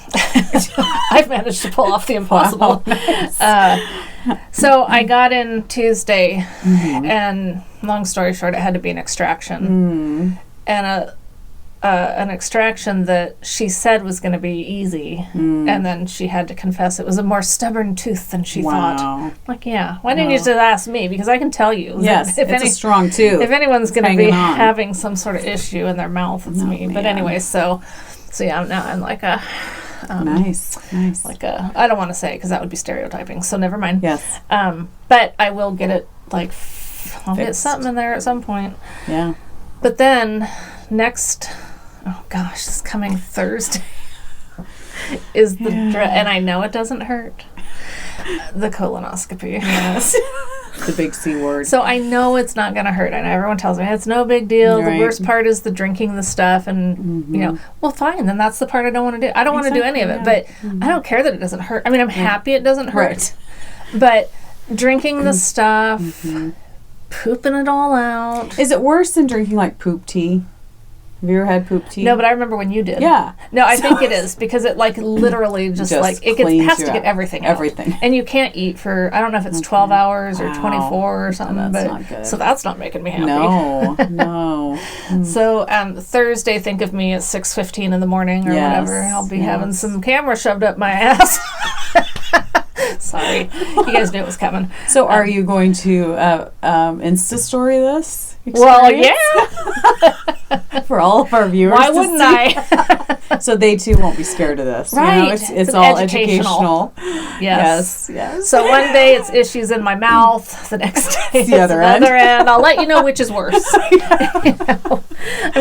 I've managed to pull off the impossible. Wow, nice. So, I got in Tuesday, and long story short, it had to be an extraction. And an extraction that she said was going to be easy, and then she had to confess it was a more stubborn tooth than she thought. Like, why didn't you just ask me? Because I can tell you. Yes, it's a strong tooth. If anyone's going to be having some sort of issue in their mouth, it's me. Man. But anyway, so yeah, now I'm like a... nice. I don't want to say because that would be stereotyping, so never mind. Yes. But I will get it, I'll get something in there at some point. Yeah. But then this coming Thursday is the and I know it doesn't hurt. The colonoscopy. Yes. The big C word. So I know it's not going to hurt. I know everyone tells me it's no big deal. Right. The worst part is the drinking the stuff and, well, fine. Then that's the part I don't want to do. I don't want to do any of it, but I don't care that it doesn't hurt. I mean, I'm happy it doesn't hurt. Right. But drinking the stuff, pooping it all out. Is it worse than drinking poop tea? Have you ever had poop tea? No, but I remember when you did. Yeah. No, I think it is because it literally just it has to get everything out. Everything. And you can't eat for, I don't know if it's 12 hours or 24 or something. That's not good. So that's not making me happy. No. So Thursday, think of me at 6:15 in the morning or whatever. I'll be having some camera shoved up my ass. Sorry. You guys knew it was coming. So are you going to Insta story this experience? Well, yeah. For all of our viewers. Why wouldn't I? So they too won't be scared of this. Right. It's all educational. Yes. So one day it's issues in my mouth. The next day it's the other end. I'll let you know which is worse. I'm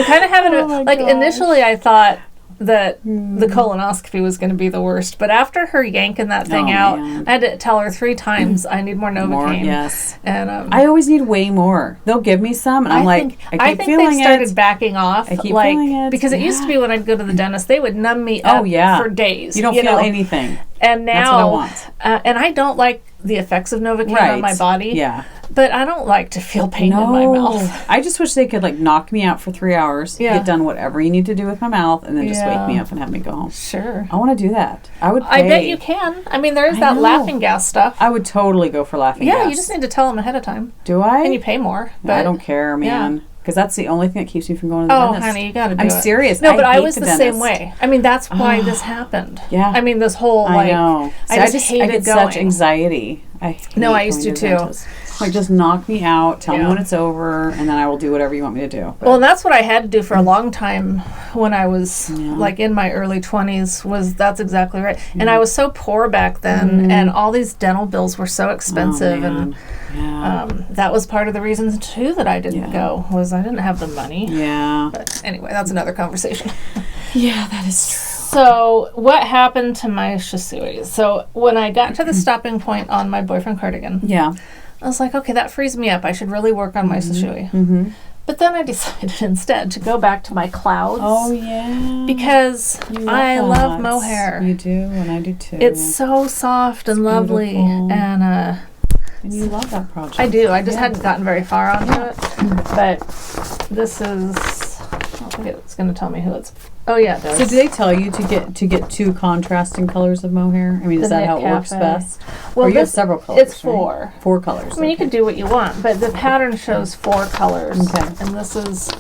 kind of having initially I thought that the colonoscopy was going to be the worst, but after her yanking that thing out, man. I had to tell her 3 times I need more Novocaine. Yes, and I always need way more. They'll give me some, and I keep feeling they started backing off. I keep feeling it because it used to be when I'd go to the dentist, they would numb me up for days. You don't feel anything, and now that's what I want. And I don't like the effects of Novocaine on my body. Yeah. But I don't like to feel pain in my mouth. I just wish they could knock me out for 3 hours, get done whatever you need to do with my mouth, and then just wake me up and have me go home. Sure. I want to do that. I would pay. I bet you can. I mean, there's that laughing gas stuff. I would totally go for laughing gas. Yeah, you just need to tell them ahead of time. Do I? And you pay more. But I don't care, man. Because that's the only thing that keeps me from going to the dentist. Oh, honey, you got to do it. I'm serious. No, but I was the same way. I mean, that's why this happened. Yeah. I mean, this whole, I know. I just hated I get going. such anxiety. I used to too. Just knock me out, tell me when it's over, and then I will do whatever you want me to do. Well, and that's what I had to do for a long time when I was in my early 20s. That's exactly right. And I was so poor back then, and all these dental bills were so expensive, and that was part of the reason too that I didn't go, was I didn't have the money. Yeah. But anyway, that's another conversation. Yeah, that is true. So what happened to my Shisui? So when I got to the stopping point on my Boyfriend Cardigan, I was like, okay, that frees me up. I should really work on my sashimi. Mm-hmm. But then I decided instead to go back to my clouds. Oh, yeah. Because I love mohair. You do, and I do too. It's so soft and lovely. Beautiful. And you love that project. I do. I just hadn't gotten very far onto it. But this is, I don't think it's going to tell me who it's. Oh, yeah, it does. So do they tell you to get 2 contrasting colors of mohair? I mean, is that how it works best? Well, or you have several colors, it's 4. Right? 4 colors. I mean, you can do what you want, but the pattern shows 4 colors. Okay. And this is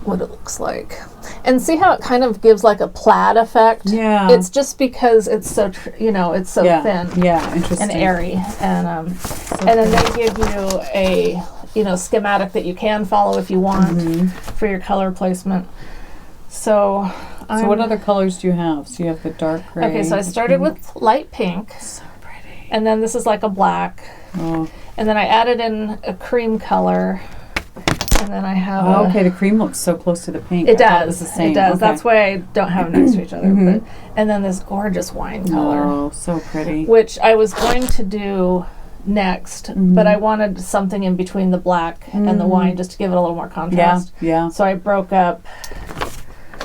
what it looks like. And see how it kind of gives like a plaid effect? Yeah. It's just because it's so, it's so thin. Yeah, interesting. And airy. And then they give you a, schematic that you can follow if you want for your color placement. So what other colors do you have? So you have the dark gray. Okay, so I started with light pink. So pretty. And then this is like a black. Oh. And then I added in a cream color. And then I have okay, the cream looks so close to the pink. It I thought does. It was the same. It does. Okay. That's why I don't have them next to each other. And then this gorgeous wine color. Oh, so pretty. Which I was going to do next, but I wanted something in between the black and the wine just to give it a little more contrast. Yeah. So I broke up.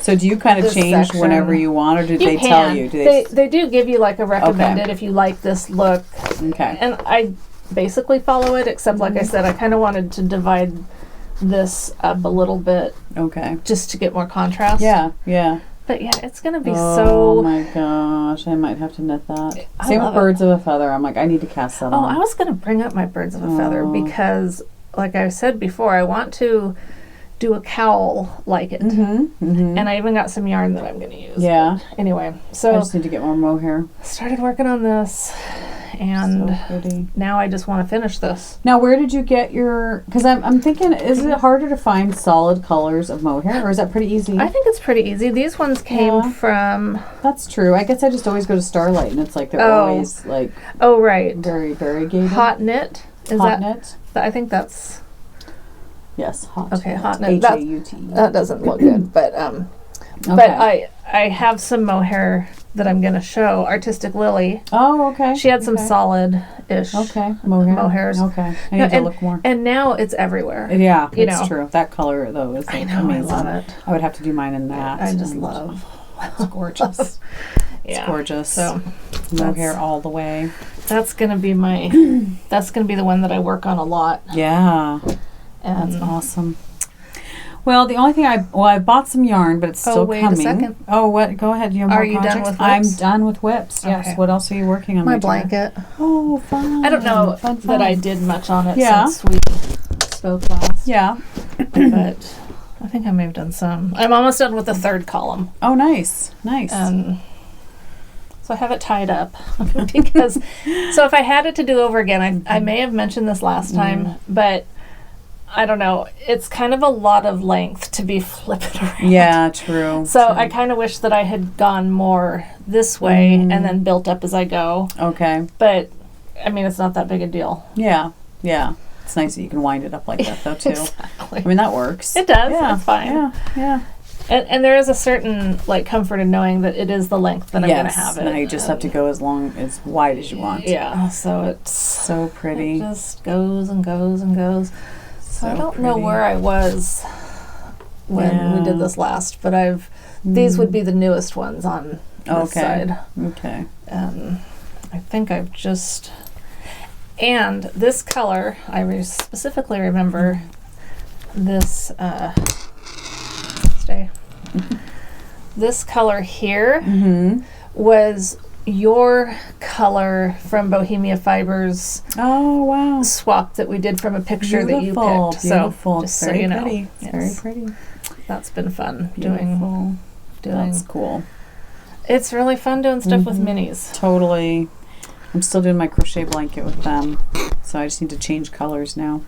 So do you kind of change section. Whenever you want, or did they can. tell you? Do they do give you like a recommended if you like this look. Okay. And I basically follow it, except like I said, I kind of wanted to divide this up a little bit. Okay. Just to get more contrast. Yeah. But yeah, it's going to be Oh my gosh, I might have to knit that. Same with Birds of a Feather. I'm like, I need to cast that on. Oh, I was going to bring up my Birds of a Feather because, like I said before, I want to do a cowl like it. And I even got some yarn that I'm going to use. Yeah. But anyway, so I just need to get more mohair. Started working on this, and so pretty. Now I just want to finish this. Now, where did you get your? Because I'm thinking, is it harder to find solid colors of mohair, or is that pretty easy? I think it's pretty easy. These ones came from. That's true. I guess I just always go to Starlight, and it's like they're always like. Oh right. Very variegated. Hot knit. Hot knit. I think that's. Yes, hot. Okay, hot knit. H-A-U-T. That doesn't look good, but but I have some mohair that I'm going to show. Artistic Lily. Oh, okay. She had some solid-ish. Mohairs. Okay, I need to look more. And now it's everywhere. Yeah, it's true. That color though is amazing. I love it. I would have to do mine in that. I just love. It's gorgeous. It's gorgeous. So mohair all the way. That's gonna be that's gonna be the one that I work on a lot. Yeah. And that's awesome. Well, the only thing I bought some yarn, but it's still coming. Wait a second. Oh, what? Go ahead. Do you have more projects? Done with whips? I'm done with whips. Yes. Okay. What else are you working on? My blanket. Oh, fun. I don't know fun. that I did much on it Yeah. since we spoke last. Yeah. But I think I may have done some. I'm almost done with the 3rd column. Oh, nice. So I have it tied up because. So if I had it to do over again, I may have mentioned this last time, but. I don't know. It's kind of a lot of length to be flipping around. Yeah, true. So I kind of wish that I had gone more this way and then built up as I go. Okay. But, I mean, it's not that big a deal. Yeah. It's nice that you can wind it up like that, though, too. Exactly. I mean, that works. It does. Yeah. It's fine. Yeah. And there is a certain, comfort in knowing that it is the length that I'm going to have it. Now you just have to go as wide as you want. Yeah. So it's... So pretty. It just goes and goes and goes. So I don't know where I was when we did this last, but these would be the newest ones on this side. Okay. I think I've just... And this color, I specifically remember this... stay. This color here was... your color from Bohemia Fibers. Oh, wow. Swap that we did from a picture that you picked. Beautiful. So just very so you know. Pretty. It's very pretty. That's been fun doing. That's cool. It's really fun doing stuff with minis. Totally. I'm still doing my crochet blanket with them. So I just need to change colors now.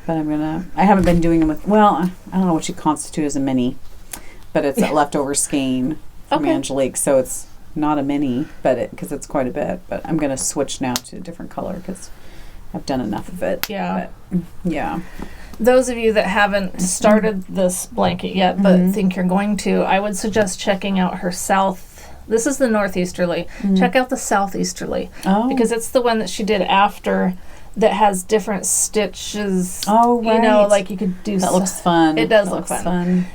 But I haven't been doing them with, I don't know what you constitute as a mini. But it's a leftover skein from Angelique. So it's not a mini, because it's quite a bit. But I'm going to switch now to a different color because I've done enough of it. Yeah. But, yeah. Those of you that haven't started this blanket yet, but think you're going to, I would suggest checking out her this is the Northeasterly. Check out the Southeasterly. Oh. Because it's the one that she did after that has different stitches. Oh, right. You know, like you could do. That looks fun. It does look fun.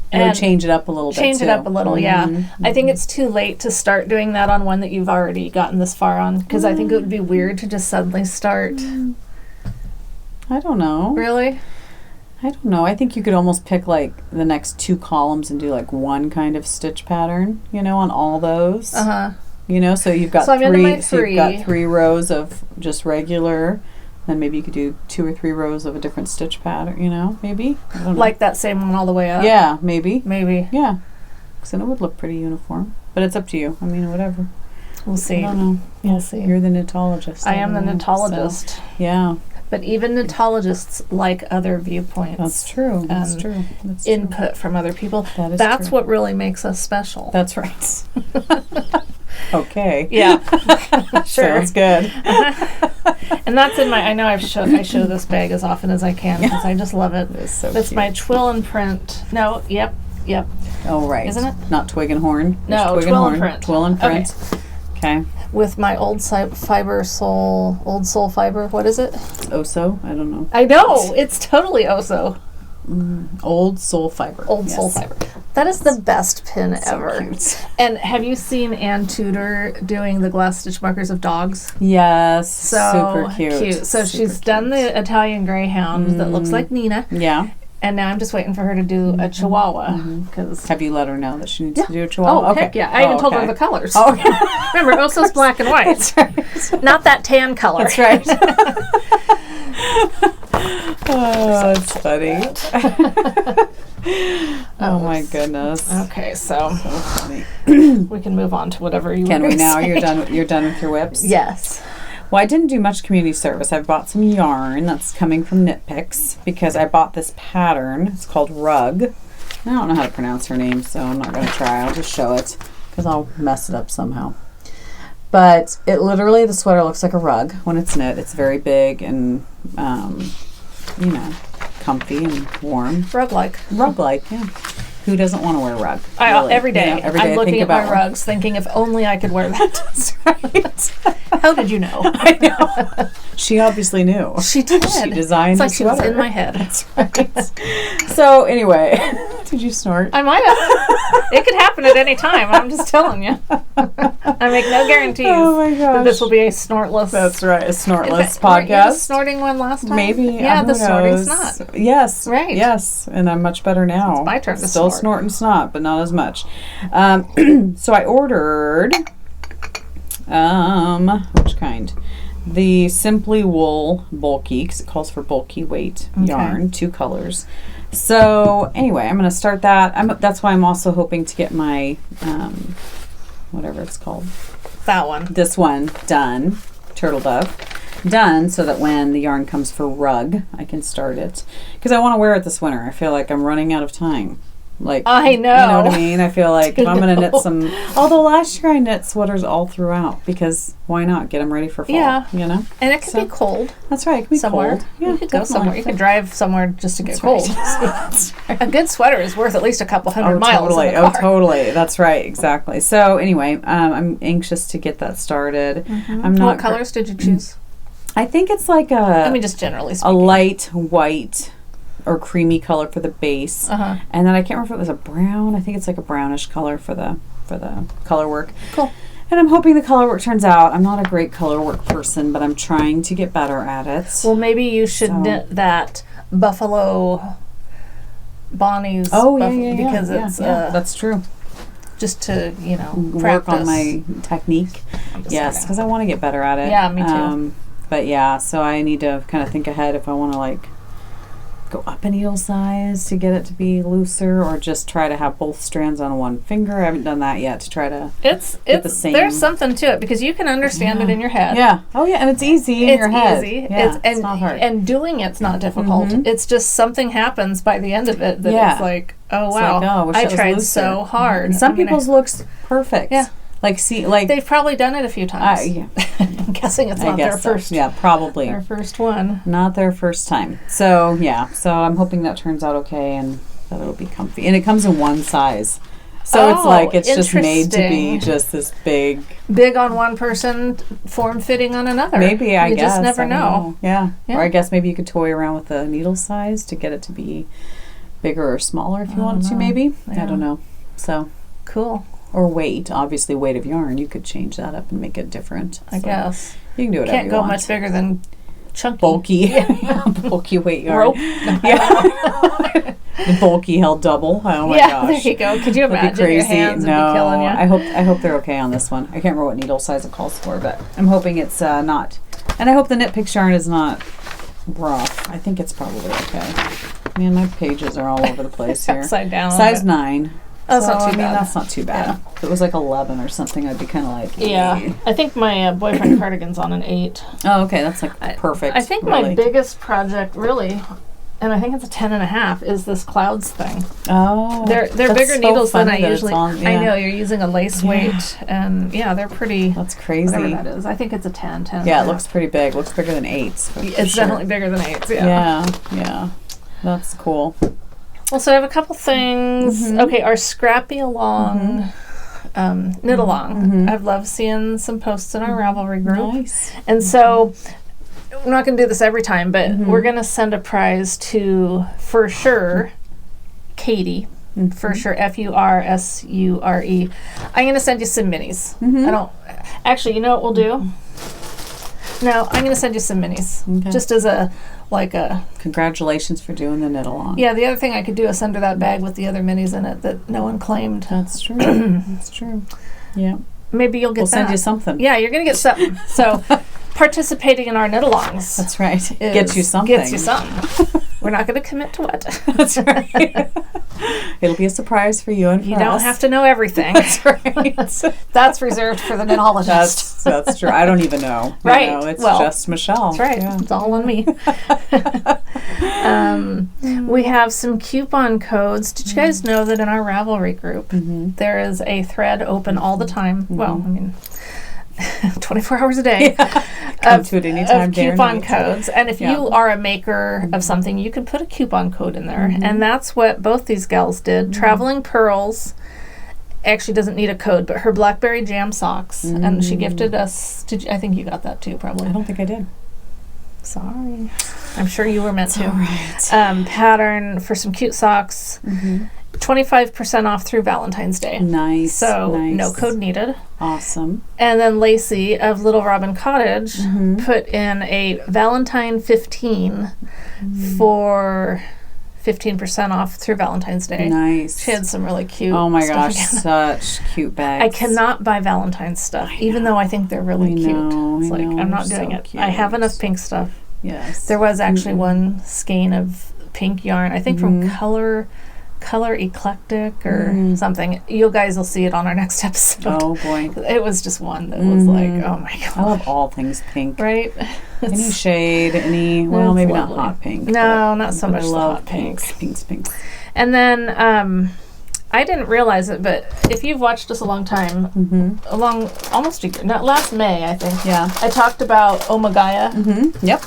And it would change it up a little bit, Change it up a little, yeah. Mm-hmm. I think it's too late to start doing that on one that you've already gotten this far on, because I think it would be weird to just suddenly start. I don't know. Really? I don't know. I think you could almost pick like the next 2 columns and do like one kind of stitch pattern, you know, on all those. Uh-huh. You know, so you've got so three. So you've got 3 rows of just regular. Then maybe you could do 2 or 3 rows of a different stitch pattern, you know, maybe. I don't know. Like that same one all the way up? Yeah, maybe. Maybe. Yeah. Because then it would look pretty uniform. But it's up to you. I mean, whatever. We'll see. I don't know. Yeah. We'll see. You're the knitologist. I am the knitologist. So, yeah. But even knitologists like other viewpoints. That's true. That's true. That's true. Input from other people. That's true. What really makes us special. That's right. Okay. Yeah. Sure. Sounds good. And that's in my, I know I show this bag as often as I can because I just love it. It's so That's cute. my twill and print. No, yep. Oh, right. Isn't it? Not twig and horn. No, There's twill and print. Twill and print. Okay. With my old soul fiber. What is it? Oso? I don't know. I know. It's totally Oso. Old soul fiber. Soul fiber. That is the best pin ever. Cute. And have you seen Ann Tudor doing the glass stitch markers of dogs? Yes. So super cute. So she's done the Italian Greyhound that looks like Nina. Yeah. And now I'm just waiting for her to do a Chihuahua. Have you let her know that she needs to do a Chihuahua? Oh, okay. Heck yeah. I even told her the colors. Oh, okay. Remember, Oso's black and white. That's right. Not that tan color. That's right. Oh, that's funny. Oh my goodness. Okay, so funny. We can move on to whatever you Can want we to now? say. You're done with your whips? Yes. Well, I didn't do much community service. I bought some yarn that's coming from Knit Picks because I bought this pattern. It's called Rug. I don't know how to pronounce her name, so I'm not going to try. I'll just show it because I'll mess it up somehow. But it literally, the sweater looks like a rug when it's knit. It's very big and, you know, comfy and warm. Rug-like. Rug-like, yeah. Who doesn't want to wear a rug? Really? Every day. You know, every day I'm looking at my one. rugs thinking if only I could wear that. That's right. How did you know? I know. She obviously knew. She did. She designed it's the like sweater. she was in my head. That's right. So anyway, did you snort? I might have. It could happen at any time. I'm just telling you. I make no guarantees that this will be a snortless. That's right, a snortless Weren't you the podcast. snorting one last time? Maybe. Yeah, the who snorting knows? snot. Yes. Right. Yes, and I'm much better now. It's my turn to Still snort. snorting snot, but not as much. So I ordered, which kind? The Simply Wool bulky, because it calls for bulky weight yarn, 2 colors. So anyway, I'm going to start that. That's why I'm also hoping to get my, whatever it's called. That one. This one done, Turtle Dove, done so that when the yarn comes for Rug, I can start it. Because I want to wear it this winter. I feel like I'm running out of time. Like, I know. You know what I mean? I feel like if I'm going to knit some... Although last year I knit sweaters all throughout because why not? Get them ready for fall, you know? And it could be cold. That's right. It could be somewhere. cold. Yeah, you could go somewhere. You could drive somewhere just to get That's cold. Right. Right. A good sweater is worth at least a couple hundred miles. Totally. In the car. Totally. That's right. Exactly. So anyway, I'm anxious to get that started. Mm-hmm. I'm not. What colors did you choose? I think it's like I mean, just generally speaking. a light white or creamy color for the base, and then I can't remember if it was a brown. I think it's like a brownish color for the color work. Cool. And I'm hoping the color work turns out. I'm not a great color work person, but I'm trying to get better at it. Well, maybe you should knit that Buffalo Bonnie's. Because it's that's true. Just to work on my technique. Yes, because I want to get better at it. Yeah, me too. But yeah, so I need to kind of think ahead if I want to like go up a needle size to get it to be looser, or just try to have both strands on one finger. I haven't done that yet to try to get the same. There's something to it because you can understand it in your head. Yeah. Oh yeah, and it's easy in your head. It's easy. Yeah, it's not hard. And doing it's not difficult. Mm-hmm. It's just something happens by the end of it that it's like, oh wow, like, I tried so hard. And some people's looks perfect. Yeah. They've probably done it a few times. Yeah. I'm guessing it's not their first. Yeah, probably their first one. Not their first time. So yeah, so I'm hoping that turns out okay and that it'll be comfy. And it comes in one size, So it's like it's just made to be just this big on one person, form-fitting on another. Maybe, I guess. You just never know. Yeah. Or I guess maybe you could toy around with the needle size to get it to be bigger or smaller if you wanted to, maybe. Yeah. I don't know. So cool. Or weight. Obviously, weight of yarn. You could change that up and make it different. I guess. You can do whatever you want. Can't go much bigger than chunky. Bulky. Bulky weight yarn. Rope. Yeah. The bulky held double. Oh my gosh. There you go. Could you imagine crazy. Your hands would be killing you? I hope they're okay on this one. I can't remember what needle size it calls for, but I'm hoping it's not. And I hope the knit picks yarn is not rough. I think it's probably okay. Man, my pages are all over the place here. Upside down. Size 9. That's not too bad. That's not too bad. Yeah. If it was like 11 or something, I'd be kind of like... Yeah. I think my boyfriend cardigan's on an 8. Oh, okay. That's like perfect. I think my biggest project, really, and I think it's a 10.5, is this clouds thing. Oh. They're bigger so needles than I usually... I know. You're using a lace weight, and they're pretty... That's crazy. Whatever that is. I think it's a 10. Yeah, it looks pretty big. Looks bigger than 8s. It's definitely bigger than 8s, Yeah. That's cool. Well, so I have a couple things. Mm-hmm. Okay, our Scrappy Along knit along. Mm-hmm. I've loved seeing some posts in our Ravelry group. Nice. And so we're not going to do this every time, but we're going to send a prize to, for sure, Katie. Mm-hmm. For sure, Fursure. I'm going to send you some minis. Mm-hmm. Actually, you know what we'll do? No, I'm going to send you some minis. Just as a congratulations for doing the knit along. Yeah, the other thing I could do is send her that bag with the other minis in it that no one claimed. That's true. That's true. Yeah. Maybe you'll get We'll send you something. Yeah, you're going to get something. So participating in our knit alongs. That's right. Gets you something. We're not going to commit to what. That's right. It'll be a surprise for you and for us. You don't have to know everything. That's right. That's reserved for the knitologist. That's true. I don't even know. Right. It's just Michelle. That's right. Yeah. It's all on me. We have some coupon codes. Did you guys know that in our Ravelry group, there is a thread open all the time? Well, I mean... 24 hours a day. Come to it anytime. Of coupon codes. And if you are a maker of something, you can put a coupon code in there. And that's what both these gals did. Traveling Pearls actually doesn't need a code, but her Blackberry Jam socks. And she gifted us. I think you got that too, probably. I don't think I did. Sorry. I'm sure you were meant to. All right. Pattern for some cute socks. 25% off through Valentine's Day. Nice. So no code needed. Awesome. And then Lacey of Little Robin Cottage put in a Valentine 15 for 15% off through Valentine's Day. Nice. She had some really cute Oh my gosh, such cute bags. I cannot buy Valentine's stuff, even though I think they're really cute. It's like, I'm not doing it. Cute. I have enough pink stuff. Yes. There was actually one skein of pink yarn, I think from Color Eclectic or something. You guys will see it on our next episode. Oh boy. It was just one that was like, oh my god. I love all things pink. Right? Any shade, well, maybe lovely. Not hot pink. No, not so much. I love pinks. Pinks. And then I didn't realize it, but if you've watched us a long time, almost a year, last May, I think. Yeah. I talked about Omagaya. Yep.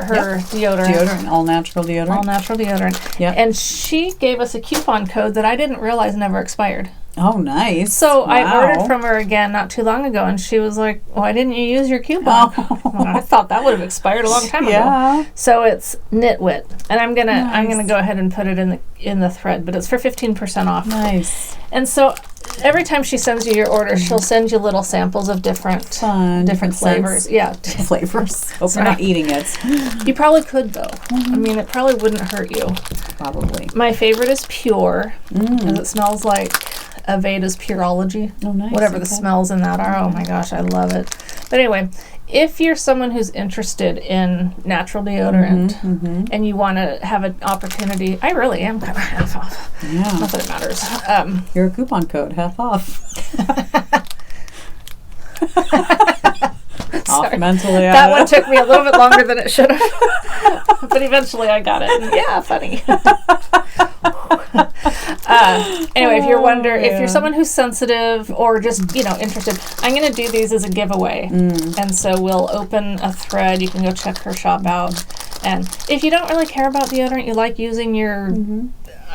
Her deodorant. All natural deodorant. Yep. And she gave us a coupon code that I didn't realize never expired. Oh, nice. So I ordered from her again not too long ago, and she was like, why didn't you use your coupon? Well, I thought that would have expired a long time ago. So it's Knitwit, and I'm gonna go ahead and put it in the thread, but it's for 15% off. Nice. And so every time she sends you your order, she'll send you little samples of different flavors. Scents. Yeah. Flavors. Hope you're not eating it. You probably could, though. I mean, it probably wouldn't hurt you. Probably. My favorite is Pure, because it smells like Aveda's Pureology. Oh, nice. Whatever the smells in that are. Oh my gosh, I love it. But anyway, if you're someone who's interested in natural deodorant and you want to have an opportunity, I really am kind of half off. Yeah. Not that it matters. Your coupon code, half off. Off mentally. That one took me a little bit longer than it should have. But eventually I got it. And yeah, funny. Anyway, if you're someone who's sensitive or just, interested, I'm going to do these as a giveaway. And so we'll open a thread. You can go check her shop out. And if you don't really care about deodorant, you like using your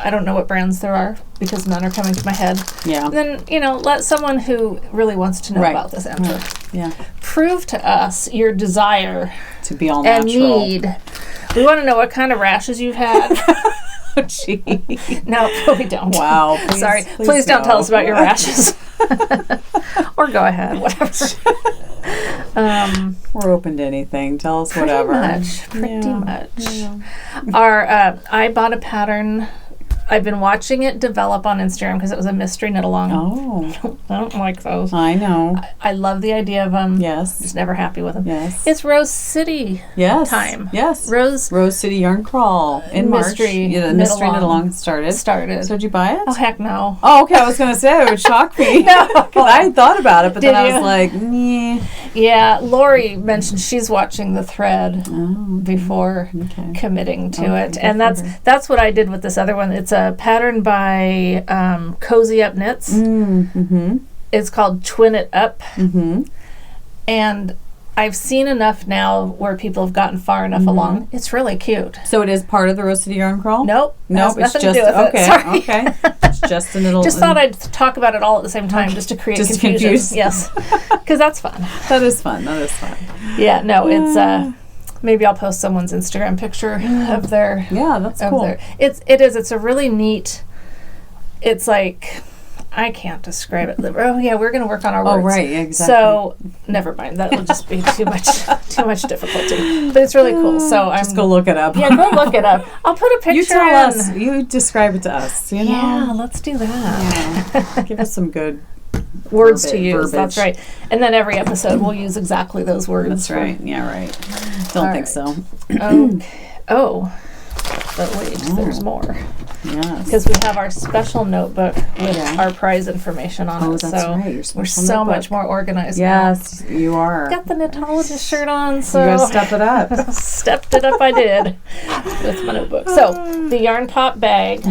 I don't know what brands there are because none are coming to my head. Yeah. Then, let someone who really wants to know about this enter. Right. Yeah. Prove to us your desire to be all natural. And need. We want to know what kind of rashes you've had. Oh, gee. No, we don't. Wow. Sorry. Please don't tell us about your rashes. Or go ahead, whatever. We're open to anything. Tell us whatever. Pretty much. Yeah. I bought a pattern. I've been watching it develop on Instagram because it was a mystery knit along. Oh. I don't like those. I know. I love the idea of them. Yes. Just never happy with them. Yes. It's Rose City time. Yes. Rose City Yarn Crawl in mystery March. Yeah, the mystery knit along started. So did you buy it? Oh, heck no. Oh, okay. I was going to say it would shock me. No. Because I had thought about it, but then I was like, meh. Yeah, Lori mentioned she's watching the thread before committing to it. And that's what I did with this other one. It's a pattern by Cozy Up Knits. Mm-hmm. It's called Twin It Up. Mm-hmm. And I've seen enough now where people have gotten far enough along. It's really cute. So it is part of the Rose City Yarn Crawl? Nope. Nope, it's just okay. It's just a little. Just thought I'd talk about it all at the same time, just to create confusion. Yes, because that's fun. That is fun. Yeah. No, it's. Maybe I'll post someone's Instagram picture of their. Yeah, that's cool. It's a really neat. It's like. I can't describe it. Oh yeah, we're going to work on our words. Oh right, exactly. So never mind. That will just be too much difficulty. But it's really cool. So just go look it up. Yeah, go look it up. I'll put a picture. You tell us. You describe it to us. You know? Yeah, let's do that. Yeah. Give us some good words to use. Verbiage. That's right. And then every episode we'll use exactly those words. That's right. Yeah, right. Don't think so. Oh. But wait, there's more. Yes. Because we have our special notebook with our prize information on it. Oh, that's right. We're so much more organized now. Yes, you are. Got the knitologist shirt on, so... You gotta step it up. Stepped it up, I did, with my notebook. So, the Yarn Pop bag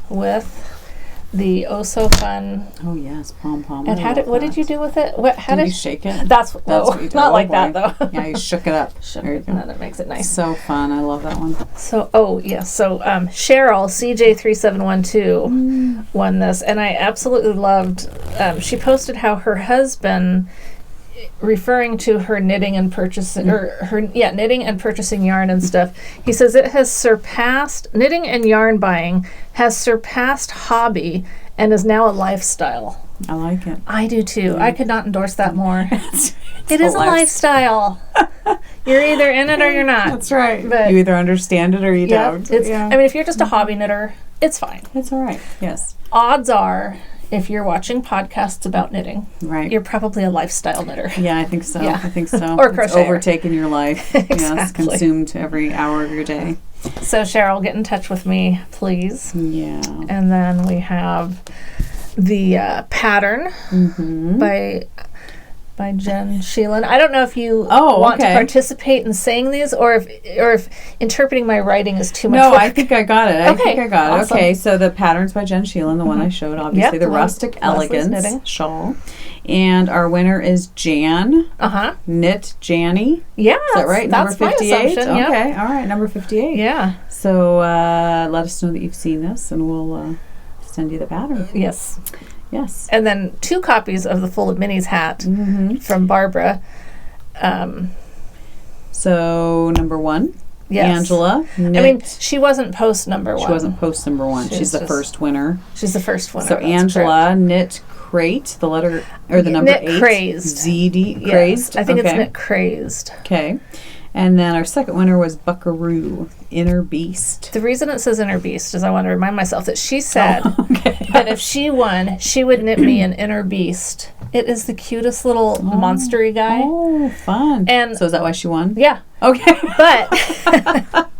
with the oh-so-fun... Oh, yes, pom-pom. And what did you do with it? Did you shake it? That's what you did. Not like that, though. Yeah, you shook it up. There you go. And then it makes it nice. So fun. I love that one. So, Cheryl, CJ3712, won this. And I absolutely loved... she posted how her husband... referring to her knitting and purchasing knitting and purchasing yarn and stuff, he says it has surpassed knitting and yarn buying has surpassed hobby and is now a lifestyle. I like it. I do too. I could not endorse that more. It is a lifestyle. You're either in it or you're not. That's right. But you either understand it or you don't. I mean, if you're just a hobby knitter, it's fine. It's all right. Yes. Odds are, if you're watching podcasts about knitting, right, you're probably a lifestyle knitter. Yeah, I think so. Yeah. I think so. Or crocheter. It's overtaken your life. Exactly. Yes, consumed every hour of your day. So Cheryl, get in touch with me, please. Yeah. And then we have the pattern by Jen Sheelan. I don't know if you want to participate in saying these or if interpreting my writing is too much work. No, I think I got it. Awesome. Okay, so the pattern's by Jen Sheelan, the one I showed, obviously, the Rustic Elegance shawl. And our winner is Jan. Knit Janny. Yeah. Is that right? Number 58? Okay, all right, number 58. Yeah. So let us know that you've seen this and we'll send you the pattern. Yes. Yes. And then 2 copies of the Full of Minis hat from Barbara. So number 1, Angela. Knit. I mean, she wasn't post number 1. She wasn't post number 1. She's the first winner. She's the first winner. So Angela, correct. Knit Crate, the letter or the number Knit 8. Crazed. ZD Crazed. I think it's Knit Crazed. Okay. And then our second winner was Buckaroo, Inner Beast. The reason it says Inner Beast is I want to remind myself that she said that if she won, she would knit me an Inner Beast. It is the cutest little monstery guy. Oh, fun. And so is that why she won? Yeah. Okay. But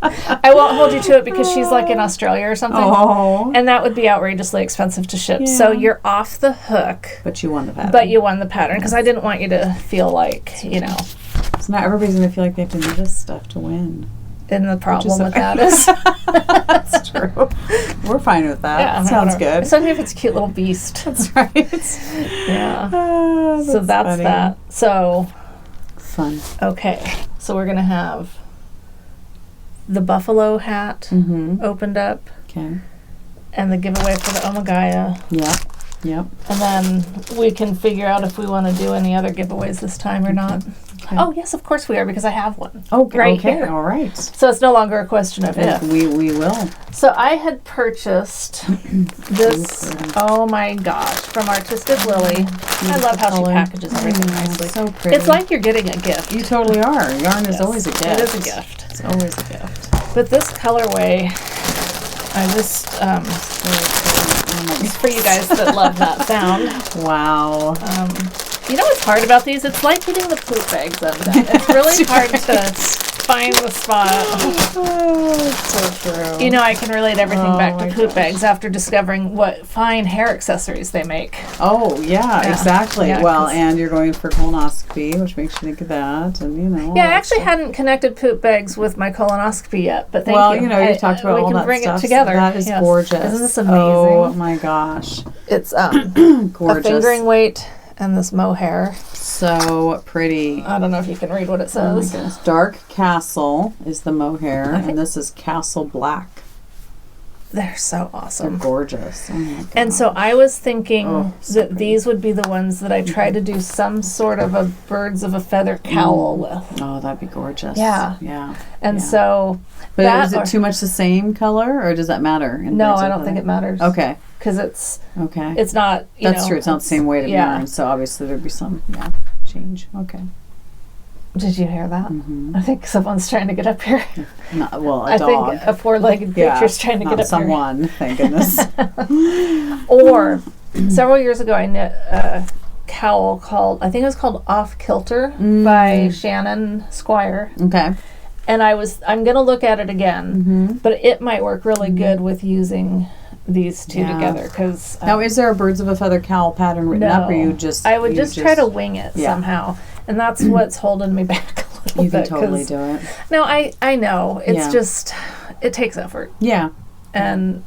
I won't hold you to it because she's like in Australia or something. Oh. And that would be outrageously expensive to ship. Yeah. So you're off the hook. But you won the pattern. Because I didn't want you to feel like, So now everybody's going to feel like they have to do this stuff to win. And the problem with that is... That's true. We're fine with that. Yeah, sounds good. Especially if it's a cute little beast. That's right. Yeah. That's so that's funny. that. So... Fun. Okay. So we're going to have the buffalo hat opened up. Okay. and the giveaway for the Omagaya. Yep. And then we can figure out if we want to do any other giveaways this time or not. Okay. Oh, yes, of course we are, because I have one. Okay, here. All right. So it's no longer a question of if. We will. So I had purchased this, oh my gosh, from Artistic Lily. I love how she packages everything nicely. So pretty. It's like you're getting a gift. You totally are. Yarn is always a gift. It is a gift. It's always a gift. But this colorway, I just, it's for you guys that love that sound. Wow. You know what's hard about these? It's like getting the poop bags undone. It's really hard to find the spot. Oh, it's so true. You know, I can relate everything back to poop bags after discovering what fine hair accessories they make. Oh, yeah. Exactly. Yeah, well, and you're going for colonoscopy, which makes you think of that, and you know. Yeah, I actually hadn't connected poop bags with my colonoscopy yet, but thank you. Well, you know, you've talked about all that stuff. We can bring it together. That is gorgeous. Isn't this amazing? Oh my gosh. It's gorgeous. A fingering weight and this mohair. So pretty. I don't know if you can read what it says. Dark Castle is the mohair, and this is Castle Black. They're so awesome. They're gorgeous. Oh my God. And so I was thinking that these would be the ones that I try to do some sort of a birds of a feather cowl with. Oh, that'd be gorgeous. Yeah. Yeah. And so... But is it too much the same color, or does that matter? No, I don't think it matters. Okay. Because it's... Okay. It's not, That's true. It's not the same weight of yarn, so obviously there'd be some change. Okay. Did you hear that? Mm-hmm. I think someone's trying to get up here. A dog. I think a four-legged creature's trying to get up someone, thank goodness. Or, several years ago, I knit a cowl called, I think it was called Off Kilter by Shannon Squire. Okay. And I'm going to look at it again, but it might work really good with using these two together. Cause, now, is there a birds of a feather cowl pattern written up, or you just... I would just try to wing it somehow. And that's what's holding me back a little bit. You can totally do it. No, I know. It's just, it takes effort. Yeah. And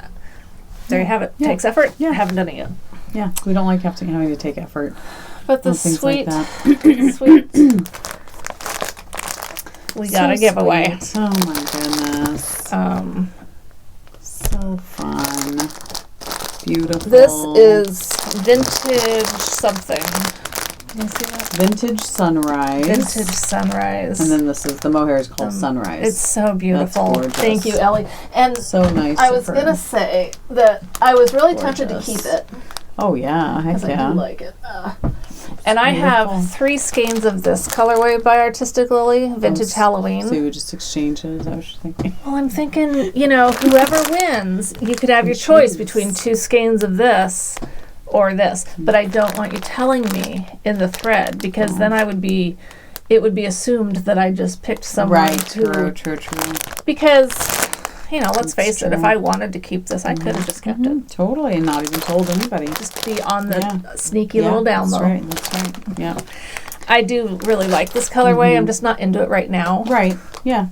there you have it. Takes effort. Yeah. Haven't done it yet. Yeah. We don't like having to take effort. But the sweet, sweet, we got a giveaway. Oh my goodness. So fun. Beautiful. This is vintage something. Can you see that? Vintage Sunrise. Vintage Sunrise. And then this is, the mohair is called Sunrise. It's so beautiful. That's gorgeous. Thank you, Ellie. And so nice. I was going to say that I was really tempted to keep it. Oh, yeah. Heck yeah. I do like it. And I have 3 skeins of this colorway by Artistic Lily, Vintage Halloween. So you would just exchange it, is that what you're thinking? Well, I'm thinking, whoever wins, you could have your choice between 2 skeins of this or this. But I don't want you telling me in the thread, because then it would be assumed that I just picked someone. Right, true. Because... let's face it, if I wanted to keep this, I could have just kept it. Totally, and not even told anybody. Just be on the sneaky little down low. That's right. Yeah. I do really like this colorway. I'm just not into it right now. Right, yeah.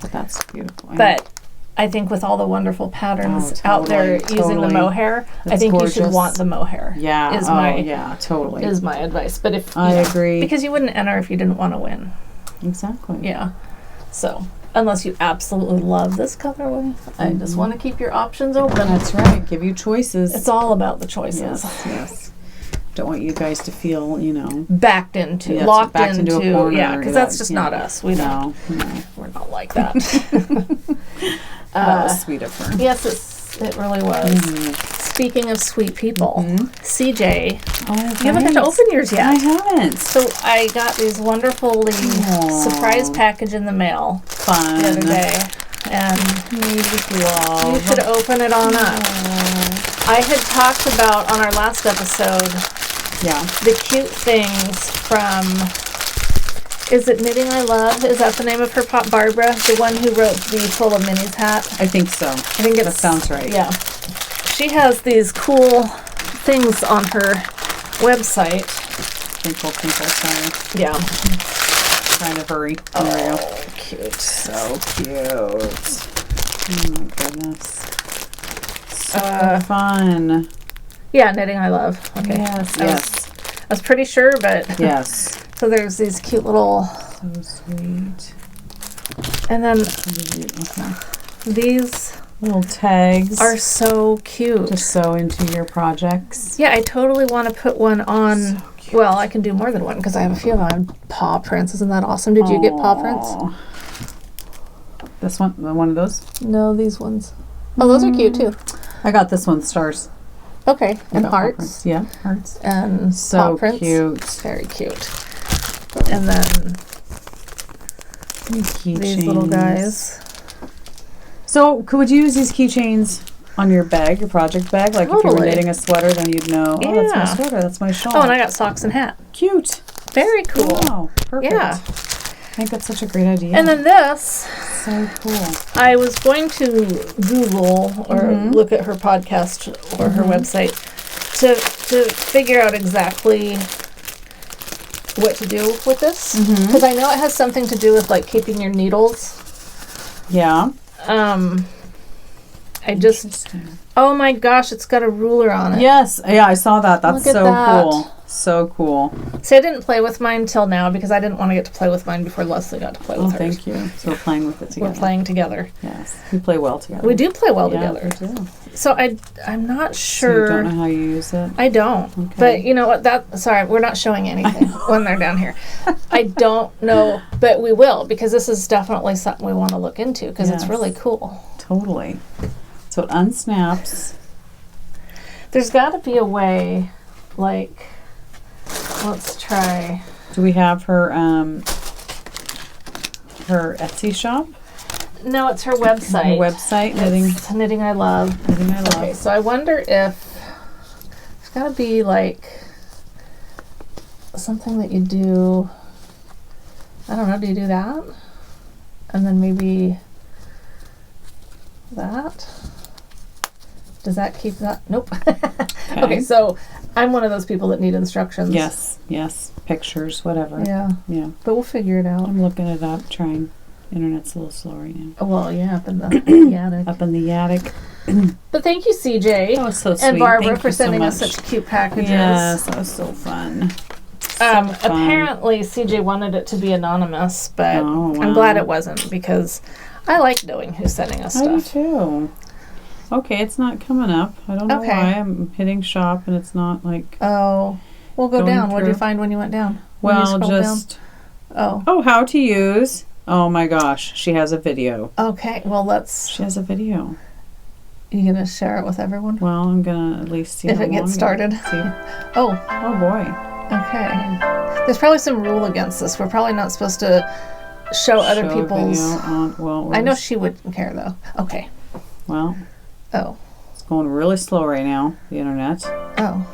But that's beautiful. But I think with all the wonderful patterns out there using the mohair, I think you should want the mohair. Yeah. Totally. Is my advice. But if I agree. Because you wouldn't enter if you didn't want to win. Exactly. Yeah. So... unless you absolutely love this colorway. I just want to keep your options open. That's right. Give you choices. It's all about the choices. Yes. Don't want you guys to feel, backed into, locked into a corner. Yeah, because that's just not us. We don't. No. We're not like that. That was sweet of her. Yes, it really was. Speaking of sweet people, CJ, you haven't got to open yours yet. I haven't. So I got these wonderfully surprise package in the mail the other day, and you should open it on up. I had talked about on our last episode, the cute things from. Is it Knitting I Love? Is that the name of her pop? Barbara, the one who wrote the Full of Minis hat? I think so. I think that sounds right. Yeah. She has these cool things on her website. Twinkle, sorry. Yeah. Trying to hurry. Oh, cute. So cute. Oh my goodness. So fun. Yeah, Knitting I Love. Okay. Yes. I was pretty sure, but... Yes. So there's these cute little... So sweet. And then these Little tags are so cute to sew into your projects. Yeah, I totally want to put one on. So well, I can do more than one because I have a few of them. I have paw prints. Isn't that awesome? Did you get paw prints? This one of those? No, these ones. Oh, those are cute too. I got this one, stars. Okay, and hearts. Yeah, hearts. And so paw prints. Cute. Very cute. And then these little guys. So, would you use these keychains on your bag, your project bag? Like if you were knitting a sweater, then you'd know, oh, that's my sweater, that's my shawl. Oh, and I got socks and hat. Cute. Very cool. Wow, perfect. Yeah. I think that's such a great idea. And then this. So cool. I was going to Google or look at her podcast or her website to figure out exactly what to do with this. Because I know it has something to do with like keeping your needles. Yeah. I just, oh my gosh, it's got a ruler on it. Yes, yeah, I saw that. That's so cool. So cool. See, I didn't play with mine till now because I didn't want to get to play with mine before Leslie got to play with hers. Thank you. So we're playing with it together. We're playing together. Yes, we play well together. We do play well together. We do. So I'm not sure. So you don't know how you use it? I don't. Okay. But you know what? Sorry, we're not showing anything when they're down here. I don't know, but we will because this is definitely something we want to look into because it's really cool. Totally. So it unsnaps. There's got to be a way, like, let's try. Do we have her Etsy shop? No, it's her website. Her website, Knitting I Love. Knitting I Love. Okay, so I wonder if there's got to be like something that you do. I don't know. Do you do that? And then maybe that. Does that keep that? Nope. Okay, so I'm one of those people that need instructions. Yes. Pictures, whatever. Yeah. But we'll figure it out. I'm looking it up, trying. Internet's a little slow right now. Oh, well, yeah, up in the attic. Up in the attic. But thank you, CJ. That was so sweet. And Barbara for sending us such cute packages. Yes, that was so fun. Apparently, CJ wanted it to be anonymous, but I'm glad it wasn't because I like knowing who's sending us stuff. I do too. Okay, it's not coming up. I don't know why. I'm hitting shop and it's not like. Oh, we'll go down. What did you find when you went down? Well, just. Down? Oh, how to use. Oh my gosh, she has a video. Okay, well She has a video. You gonna share it with everyone? Well, I'm gonna at least see if it gets started. Oh boy. Okay. There's probably some rule against this. We're probably not supposed to show other people's. I know she wouldn't care though. Okay. Well. Oh. It's going really slow right now. The internet. Oh.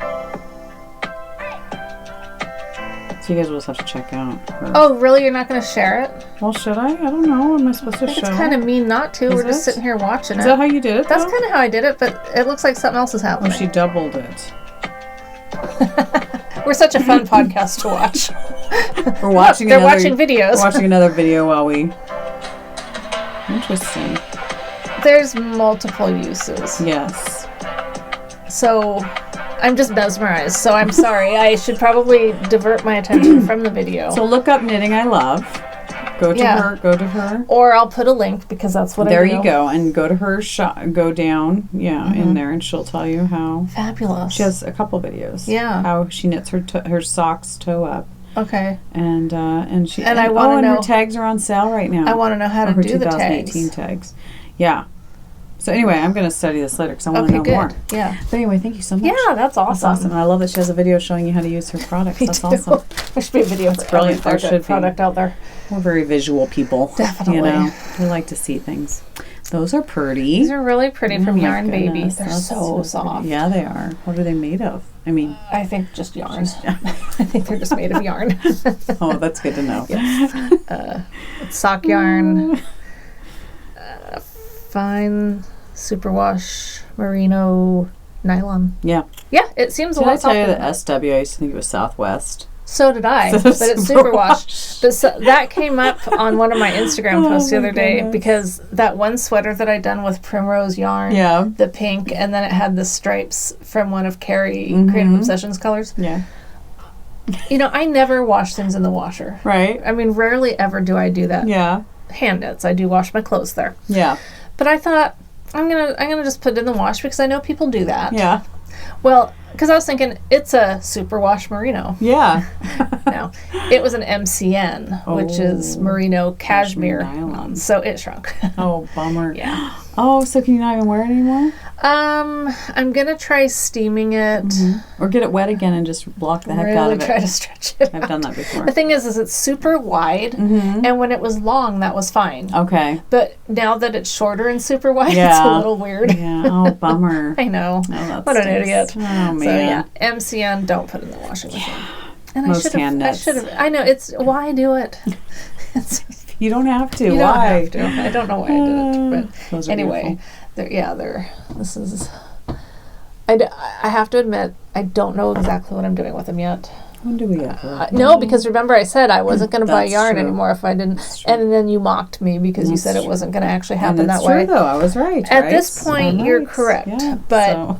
So you guys will just have to check out. Oh, really? You're not going to share it? Well, should I? I don't know. Am I supposed to show? It's kind of mean not to. We're just sitting here watching it. Is that how you did it? That's kind of how I did it, but it looks like something else is happening. Oh, she doubled it. We're such a fun podcast to watch. We're watching. They're watching videos. We're watching another video while we. Interesting. There's multiple uses. Yes. So, I'm just mesmerized. So I'm sorry. I should probably divert my attention from the video. So look up Knitting I Love. Go to her. Go to her. Or I'll put a link because that's what I do. There you go. And go to her shop. Go down. Yeah, in there, and she'll tell you how. Fabulous. She has a couple videos. Yeah. How she knits her socks toe up. Okay. And she. And I want to know. Her tags are on sale right now. I want to know how to do the tags. 2018 tags. Yeah. So anyway, I'm going to study this later because I want to know more. Yeah. But anyway, thank you so much. Yeah, that's awesome. That's awesome. And I love that she has a video showing you how to use her products. That's awesome. There should be a video for every product out there. We're very visual people. Definitely. You know, we like to see things. Those are pretty. These are really pretty from Yarn Baby. They're so soft. Pretty. Yeah, they are. What are they made of? I mean, I think just yarn. I think they're just made of yarn. Oh, that's good to know. Yes. It's sock yarn. Fine superwash merino nylon. Yeah. Yeah, it seems a lot softer. Did I tell you that SW? I used to think it was Southwest. So did I, but it's superwash. But that came up on one of my Instagram posts the other day because that one sweater that I'd done with primrose yarn, the pink, and then it had the stripes from one of Carrie Creative Obsessions colors. Yeah. You know, I never wash things in the washer. Right. I mean, rarely ever do I do that. Yeah. Hand knits. I do wash my clothes there. Yeah. But I thought, I'm gonna just put it in the wash because I know people do that. Yeah. Well, because I was thinking it's a superwash merino. Yeah. No, it was an MCN, which is merino cashmere nylon. So it shrunk. Oh, bummer. Yeah. Oh, so can you not even wear it anymore? I'm gonna try steaming it, or get it wet again and just block the heck out of it. Try to stretch it. I've done that before. The thing is it's super wide, and when it was long, that was fine. Okay. But now that it's shorter and super wide, it's a little weird. Yeah. Oh, bummer. I know. Oh, what an idiot. Oh man. So yeah, MCN, don't put in the washing machine. And most hand knits. I should have. I know it's why do it. You don't have to. You why? Don't have to. I don't know why I did it, but anyway, beautiful. This is. I have to admit, I don't know exactly what I'm doing with them yet. When do we ever? No, because remember I said I wasn't going to buy yarn true. anymore if I didn't, and then you mocked me because you said it wasn't going to actually happen that way. That's true, though. I was right. At this point, you're correct, but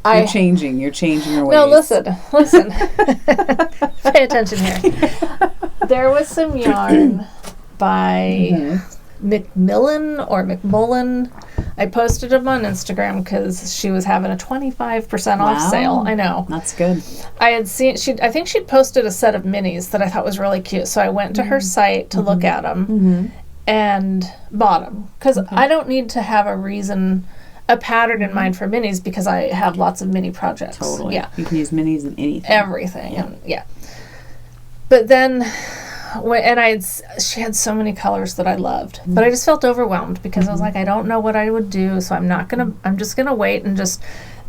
you're changing. You're changing your ways. No, listen. Pay attention here. There was some yarn by McMullen. I posted them on Instagram because she was having a 25% off sale. I know. That's good. I had seen, I think she'd posted a set of minis that I thought was really cute. So I went to her site to look at them and bought them. Because I don't need to have a pattern in mind for minis because I have lots of mini projects. Totally. Yeah. You can use minis in anything. Everything. Yeah. But then, she had so many colors that I loved. But I just felt overwhelmed because I was like, I don't know what I would do. So I'm just going to wait and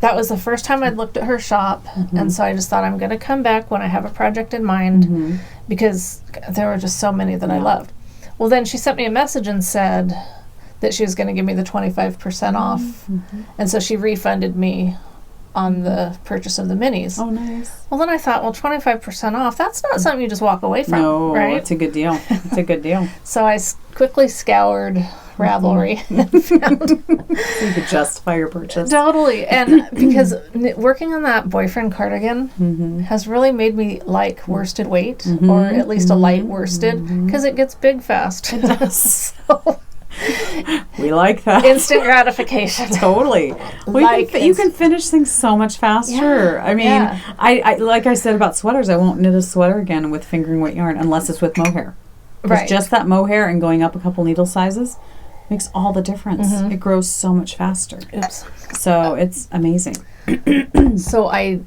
that was the first time I'd looked at her shop. And so I just thought I'm going to come back when I have a project in mind because there were just so many that I loved. Well, then she sent me a message and said that she was going to give me the 25% off. And so she refunded me on the purchase of the minis. Oh, nice. Well, then I thought, 25% off, that's not something you just walk away from, right? No, it's a good deal. It's a good deal. So I quickly scoured Ravelry and found... So you could justify your purchase. Totally. And because working on that Boyfriend Cardigan has really made me like worsted weight, or at least a light worsted, because it gets big fast. It does. So... We like that. Instant gratification. Totally. Well, you can finish things so much faster. I mean, I like I said about sweaters, I won't knit a sweater again with fingering weight yarn unless it's with mohair. Right. Just that mohair and going up a couple needle sizes makes all the difference. It grows so much faster. Oops. So it's amazing. So I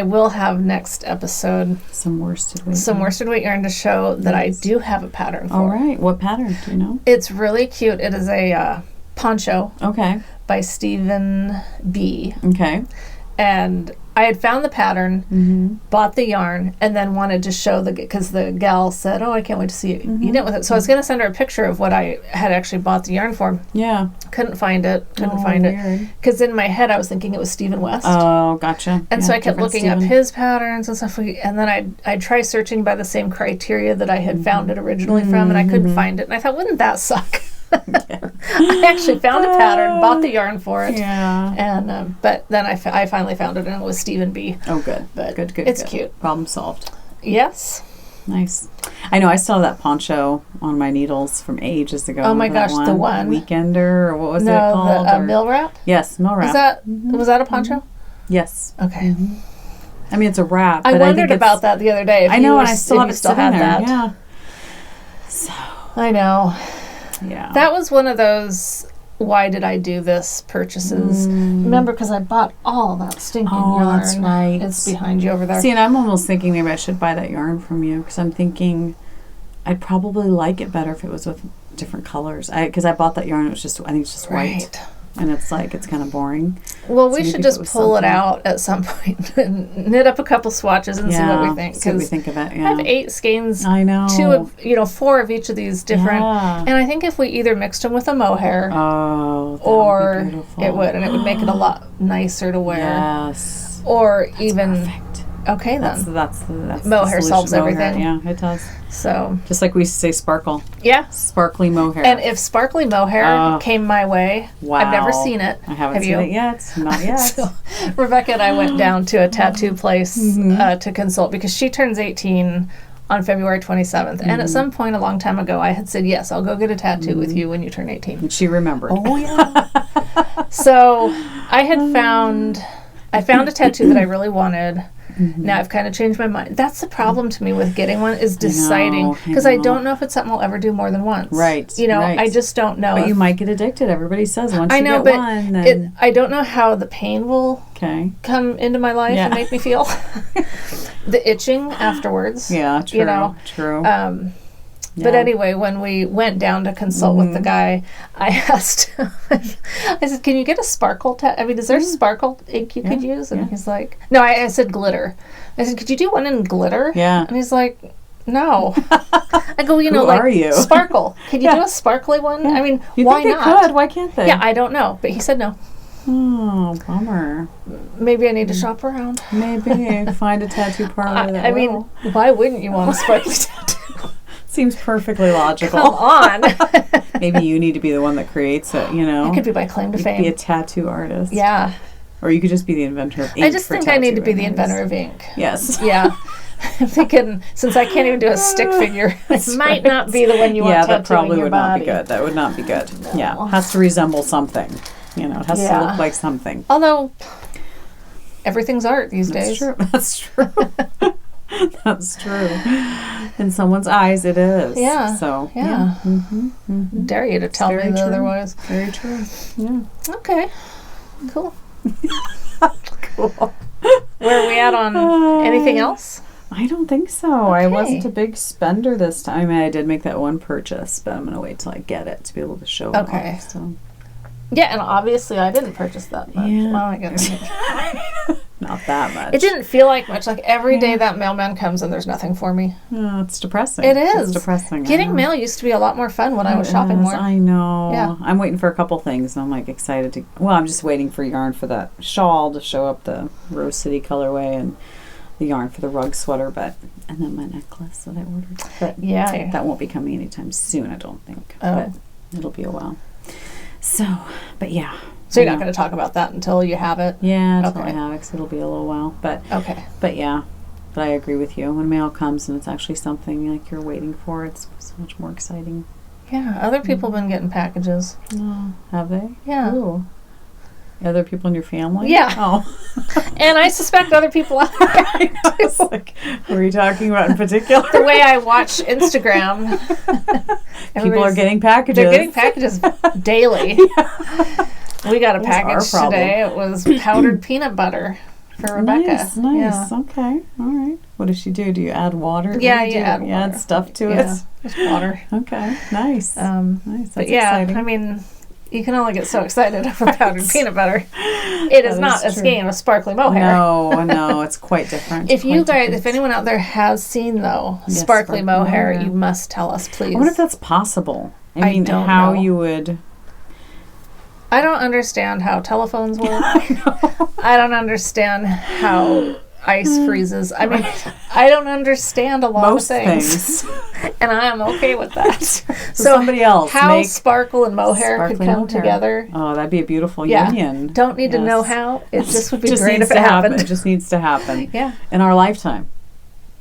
will have next episode some worsted weight yarn to show that I do have a pattern for. All right. What pattern? Do you know? It's really cute. It is a poncho. Okay. By Stephen B. Okay. And I had found the pattern, bought the yarn, and then wanted to show because the gal said, "Oh, I can't wait to see you knit with it." So I was going to send her a picture of what I had actually bought the yarn for. Yeah. Couldn't find it. Because in my head I was thinking it was Stephen West. Oh, gotcha. And so I kept looking up his patterns and stuff. And then I'd try searching by the same criteria that I had found it originally from, and I couldn't find it. And I thought, wouldn't that suck? I actually found a pattern, bought the yarn for it, and but then I finally found it, and it was Stephen B. Oh, good. But good. It's cute. Problem solved. Yes. Nice. I know. I saw that poncho on my needles from ages ago. Oh my gosh, the one Weekender, or what was it called? The mill wrap. Yes, mill wrap. Was that a poncho? Yes. Okay. I mean, it's a wrap. I wondered about that the other day. I know, and I still had that. Yeah. So I know. Yeah. That was one of those why did I do this purchases. Remember, because I bought all that stinking yarn. That's right. It's behind you over there. See, and I'm almost thinking maybe I should buy that yarn from you because I'm thinking I'd probably like it better if it was with different colors. Because I bought that yarn, I think it's just white. And it's kind of boring. Well, we should just pull it out at some point and knit up a couple swatches and see what we think. See what we think of it. Yeah. I have 8 skeins. I know. 4 of each of these different. Yeah. And I think if we either mixed them with a mohair, would be beautiful. It would make it a lot nicer to wear. Yes. Or that's even. Perfect. Okay, then. That's mohair solves everything. Yeah, it does. So just like we used to say sparkle. Yeah. Sparkly mohair. And if sparkly mohair came my way, I've never seen it. I haven't seen it yet. Not yet. So, Rebecca and I went down to a tattoo place to consult because she turns 18 on February 27th. And at some point a long time ago, I had said, yes, I'll go get a tattoo with you when you turn 18. And she remembered. Oh, yeah. So I found a tattoo that I really wanted. Now I've kind of changed my mind. That's the problem to me with getting one, is deciding, because I don't know if it's something I'll ever do more than once. Right. I just don't know. But you might get addicted. Everybody says once you get one, then... I don't know how the pain will come into my life and make me feel. The itching afterwards. Yeah, true. True. But anyway, when we went down to consult with the guy, I asked him, I said, can you get a sparkle is there sparkle ink you could use? And he's like, no, I said glitter. I said, could you do one in glitter? Yeah. And he's like, no. I go, Who are you? Sparkle. Can you do a sparkly one? I mean, you why think not? They could. Why can't they? Yeah, I don't know. But he said no. Oh, bummer. Maybe I need to shop around. Maybe. Find a tattoo parlor that will. Why wouldn't you want a sparkly tattoo? Seems perfectly logical. Come on. Maybe you need to be the one that creates it, It could be my claim to fame. Be a tattoo artist. Yeah. Or you could just be the inventor of ink. I just think I need to be the inventor of ink. Yes. Yeah. I'm thinking, since I can't even do a stick figure, it might not be the one you want tattooing your body. Yeah, that probably would not be good. That would not be good. No. Yeah. It has to resemble something. It has to look like something. Although, everything's art these days. That's true. That's true. In someone's eyes, it is. Yeah. So, yeah. Dare you to tell me otherwise. Very true. Yeah. Okay. Cool. Cool. Where are we at on anything else? I don't think so. Okay. I wasn't a big spender this time. I did make that one purchase, but I'm going to wait till I get it to be able to show it off. So. Yeah, and obviously I didn't purchase that much. Yeah. Oh my goodness. Not that much. It didn't feel like much. Like every day that mailman comes and there's nothing for me. Oh, it's depressing. It is. It's depressing. Getting mail used to be a lot more fun when I was shopping more. I know. Yeah. I'm waiting for a couple things and I'm like excited to... Well, I'm just waiting for yarn for that shawl to show up, the Rose City colorway, and the yarn for the rug sweater, and then my necklace that I ordered. But that won't be coming anytime soon, I don't think. Oh. But it'll be a while. So, but yeah. So you're not going to talk about that until you have it? Yeah, until I have it, because it'll be a little while. But But yeah, but I agree with you. When mail comes and it's actually something like you're waiting for, it's so much more exciting. Yeah, other people have been getting packages. Oh, have they? Yeah. Ooh. Other people in your family? Yeah. Oh. And I suspect other people out there too. Like, what are you talking about in particular? The way I watch Instagram. People are getting packages. They're getting packages daily. Yeah. We got a package today. It was powdered peanut butter for Rebecca. Nice. Yeah. Okay. All right. What does she do? Do you add water? Yeah, you add water. Add stuff to it? Just water. Okay. Nice. Nice. That's but exciting. I mean... You can only get so excited over powdered peanut butter. It is not a scheme of sparkly mohair. No, it's quite different. If anyone out there has seen, sparkly mohair, you must tell us, please. I wonder if that's possible. I mean, don't how know. You would... I don't understand how telephones work. I don't understand how ice freezes. I mean, I don't understand a lot of things. And I am okay with that. So somebody else how sparkle and mohair could come together. Oh, that'd be a beautiful union. Don't need to know how. It just would be just great if it happened. It just needs to happen. Yeah. In our lifetime.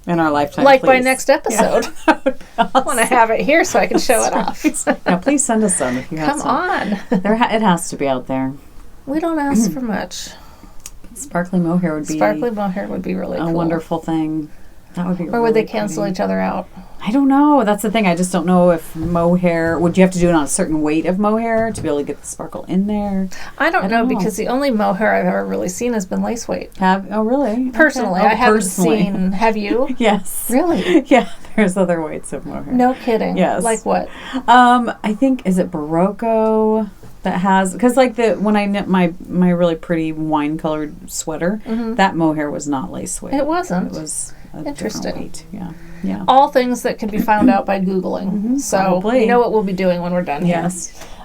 Like please. By next episode. Yeah. I want to have it here so I can show it off. Now, please send us some if you have some. Come on. It has to be out there. We don't ask for much. Sparkly mohair would be really cool. A wonderful thing. That would be Or would they cancel each other out? I don't know. That's the thing. I just don't know if mohair... Would you have to do it on a certain weight of mohair to be able to get the sparkle in there? I don't know because the only mohair I've ever really seen has been lace weight. Oh, really? Personally. Okay. I haven't seen... Have you? Yes. Really? Yeah. There's other weights of mohair. No kidding. Yes. Like what? I think... Is it Barocco... That has, because like when I knit my really pretty wine colored sweater, that mohair was not lace weight. It wasn't. It was a interesting weight. Yeah. All things that can be found out by Googling. So probably. You know what we'll be doing when we're done here.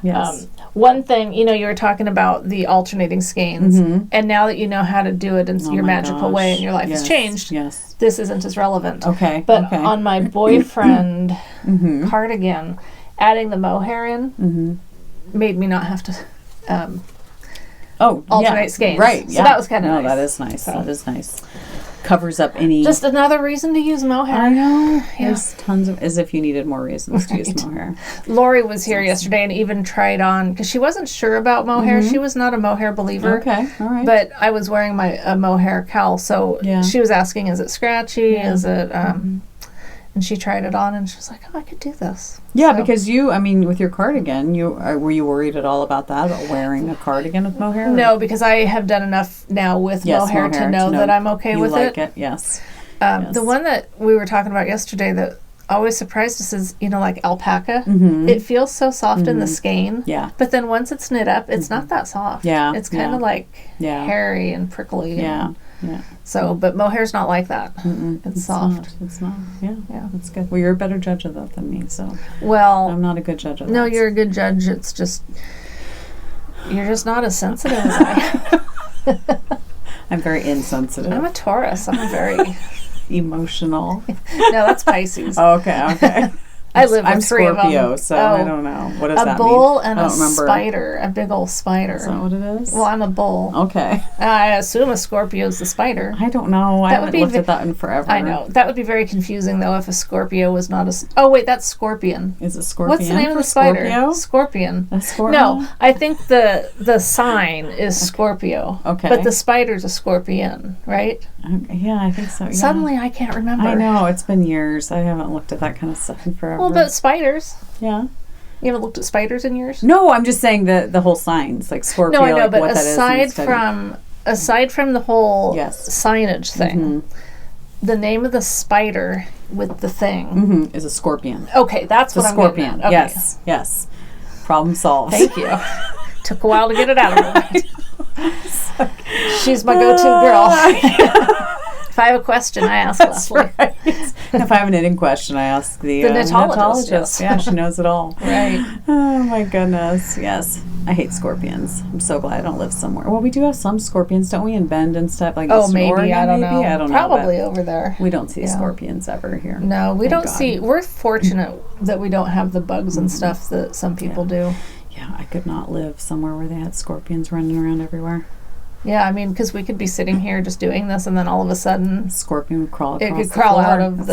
Yes. One thing, you were talking about the alternating skeins, and now that you know how to do it in your magical way and your life has changed, this isn't as relevant. Okay. But on my Boyfriend Cardigan, adding the mohair in made me not have to alternate skeins. Right. So that was kind of nice. That is nice. That is nice. covers up any... Just another reason to use mohair. I know. Yeah. There's tons of... As if you needed more reasons to use mohair. Lori was here yesterday and even tried on... Because she wasn't sure about mohair. She was not a mohair believer. Okay, all right. But I was wearing a mohair cowl, so she was asking, is it scratchy? Yeah. Is it... And she tried it on, and she was like, "Oh, I could do this." Yeah, so. Because with your cardigan, were you worried at all about that, about wearing a cardigan with mohair? No, because I have done enough now with mohair to know that I'm okay with it. You like it, yes. The one that we were talking about yesterday that always surprised us is, like alpaca. It feels so soft in the skein. Yeah. But then once it's knit up, it's not that soft. Yeah. It's kind of like hairy and prickly. Yeah. Yeah. So, but mohair's not like that. It's soft. It's not. Yeah. That's good. Well, you're a better judge of that than me, so. Well. I'm not a good judge of that. No, you're a good judge. It's just, you're just not as sensitive as I am. I'm very insensitive. I'm a Taurus. I'm very emotional. No, that's Pisces. Oh, okay. I live with three Scorpio, of them. So I don't know. What does that mean? A bull and a spider. A big old spider. Is that what it is? Well, I'm a bull. Okay. I assume a Scorpio is the spider. I don't know. I haven't looked at that in forever. I know. That would be very confusing, though, if a Scorpio was not a... Oh, wait, that's Scorpion. Is it Scorpion? What's the name of the spider? Scorpio? Scorpion. A Scorpion? No, I think the sign is Scorpio. Okay. But the spider's a scorpion, right? Yeah, I think so. Yeah. Suddenly, I can't remember. I know. It's been years. I haven't looked at that kind of stuff in forever. Well, but spiders... Yeah. You haven't looked at spiders in years? No, I'm just saying the whole signs, like Scorpio. No, I know, like but what aside from the whole signage thing, the name of the spider with the thing is a scorpion. Okay, that's what I'm getting at. Okay. Yes. Problem solved. Thank you. Took a while to get it out of her. She's my go-to girl. If I have a question, I ask Leslie. Right. If I have a knitting question, I ask the knitologist. Yes. Yeah, she knows it all. Right. Oh, my goodness. Yes. I hate scorpions. I'm so glad I don't live somewhere. Well, we do have some scorpions, don't we, in Bend and stuff? Like maybe. Oregon, I don't know. I don't Probably know. over there. We don't see scorpions ever here. No, we don't see. We're fortunate that we don't have the bugs and stuff that some people do. Yeah, I could not live somewhere where they had scorpions running around everywhere. Yeah, I mean, because we could be sitting here just doing this, and then all of a sudden, scorpion would crawl across it could crawl out of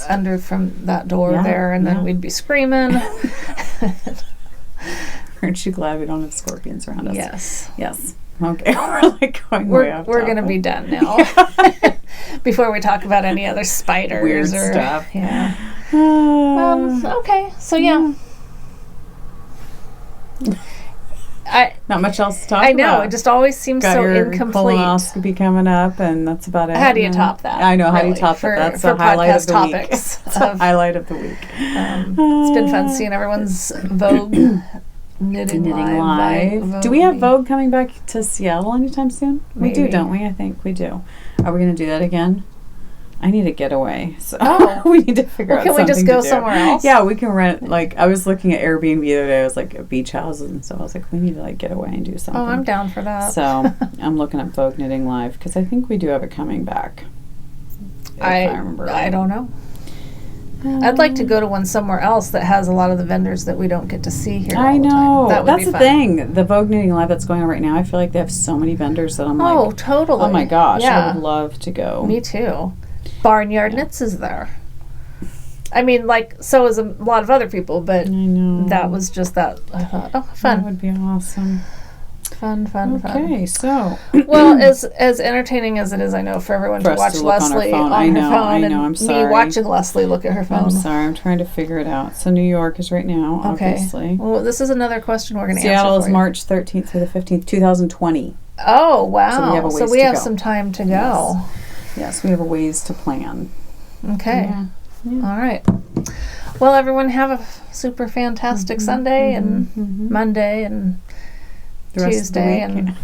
under from that door there, and then we'd be screaming. Aren't you glad we don't have scorpions around us? Yes. Okay, we're going to be done now. Before we talk about any other spiders weird stuff. Yeah. Okay, so yeah. Not much else to talk about. I know. It just always seems so incomplete. Colonoscopy coming up, and that's about it. How do you top that? I know. How do you top that? That's the highlight of the week. It's the highlight of the week. It's been fun seeing everyone's Vogue knitting live. Do we have Vogue coming back to Seattle anytime soon? Maybe. We do, don't we? I think we do. Are we going to do that again? I need a getaway, so we need to figure out something to do. Can we just go somewhere else? Yeah, we can rent, I was looking at Airbnb the other day, it was at beach houses, and so I was like, we need to, get away and do something. Oh, I'm down for that. So, I'm looking at Vogue Knitting Live, because I think we do have it coming back. I remember. I don't know. I'd like to go to one somewhere else that has a lot of the vendors that we don't get to see here all the time. I know. That's the thing. The Vogue Knitting Live that's going on right now, I feel like they have so many vendors that I'm totally. Oh my gosh, I would love to go. Me too. Barnyard Knits is there. I mean, so is a lot of other people, but I know. That was just that. I thought, fun. That would be awesome. Fun. Okay, so. Well, as entertaining as it is, I know, for everyone to watch Leslie on her phone. I know, I'm sorry. Me watching Leslie look at her phone. I'm sorry, I'm trying to figure it out. So New York is right now, obviously. Well, this is another question we're going to answer. Seattle is March 13th through the 15th, 2020. Oh, wow. So we have some time to go. Yes, we have a ways to plan. Okay. Yeah. All right. Well, everyone have a super fantastic Sunday and Monday and the Tuesday and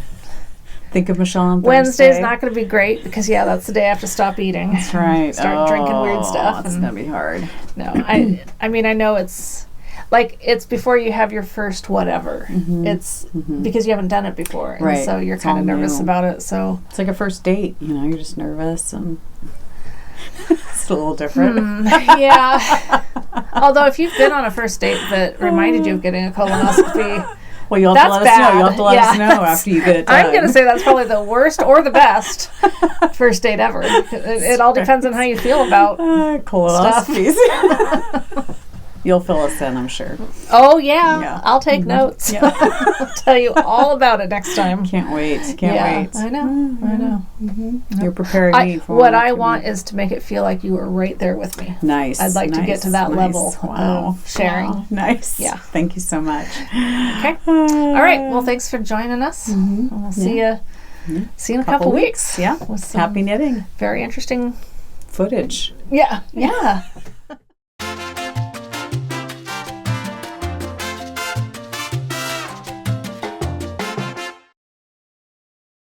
think of Michelle on Thursday. Wednesday's not going to be great because that's the day I have to stop eating. That's right. Start drinking weird stuff. It's going to be hard. No, I mean I know it's it's before you have your first whatever. It's because you haven't done it before, and so you're kind of nervous about it. So it's like a first date. You're just nervous and. It's a little different. Yeah. Although if you've been on a first date that reminded you of getting a colonoscopy, Well, you'll have to let us know. You'll have to let us know after you get it done. I'm going to say that's probably the worst or the best first date ever. It all depends on how you feel about colonoscopies. You'll fill us in, I'm sure. Oh, yeah. I'll take notes. Yeah. I'll tell you all about it next time. Can't wait. Can't wait. I know. You're preparing me for what I want is to make it feel like you were right there with me. Nice. I'd like to get to that level of sharing. Wow. Nice. Yeah. Thank you so much. Okay. All right. Well, thanks for joining us. We'll see you in a couple weeks. Yeah. With some happy knitting. Very interesting footage. Yeah.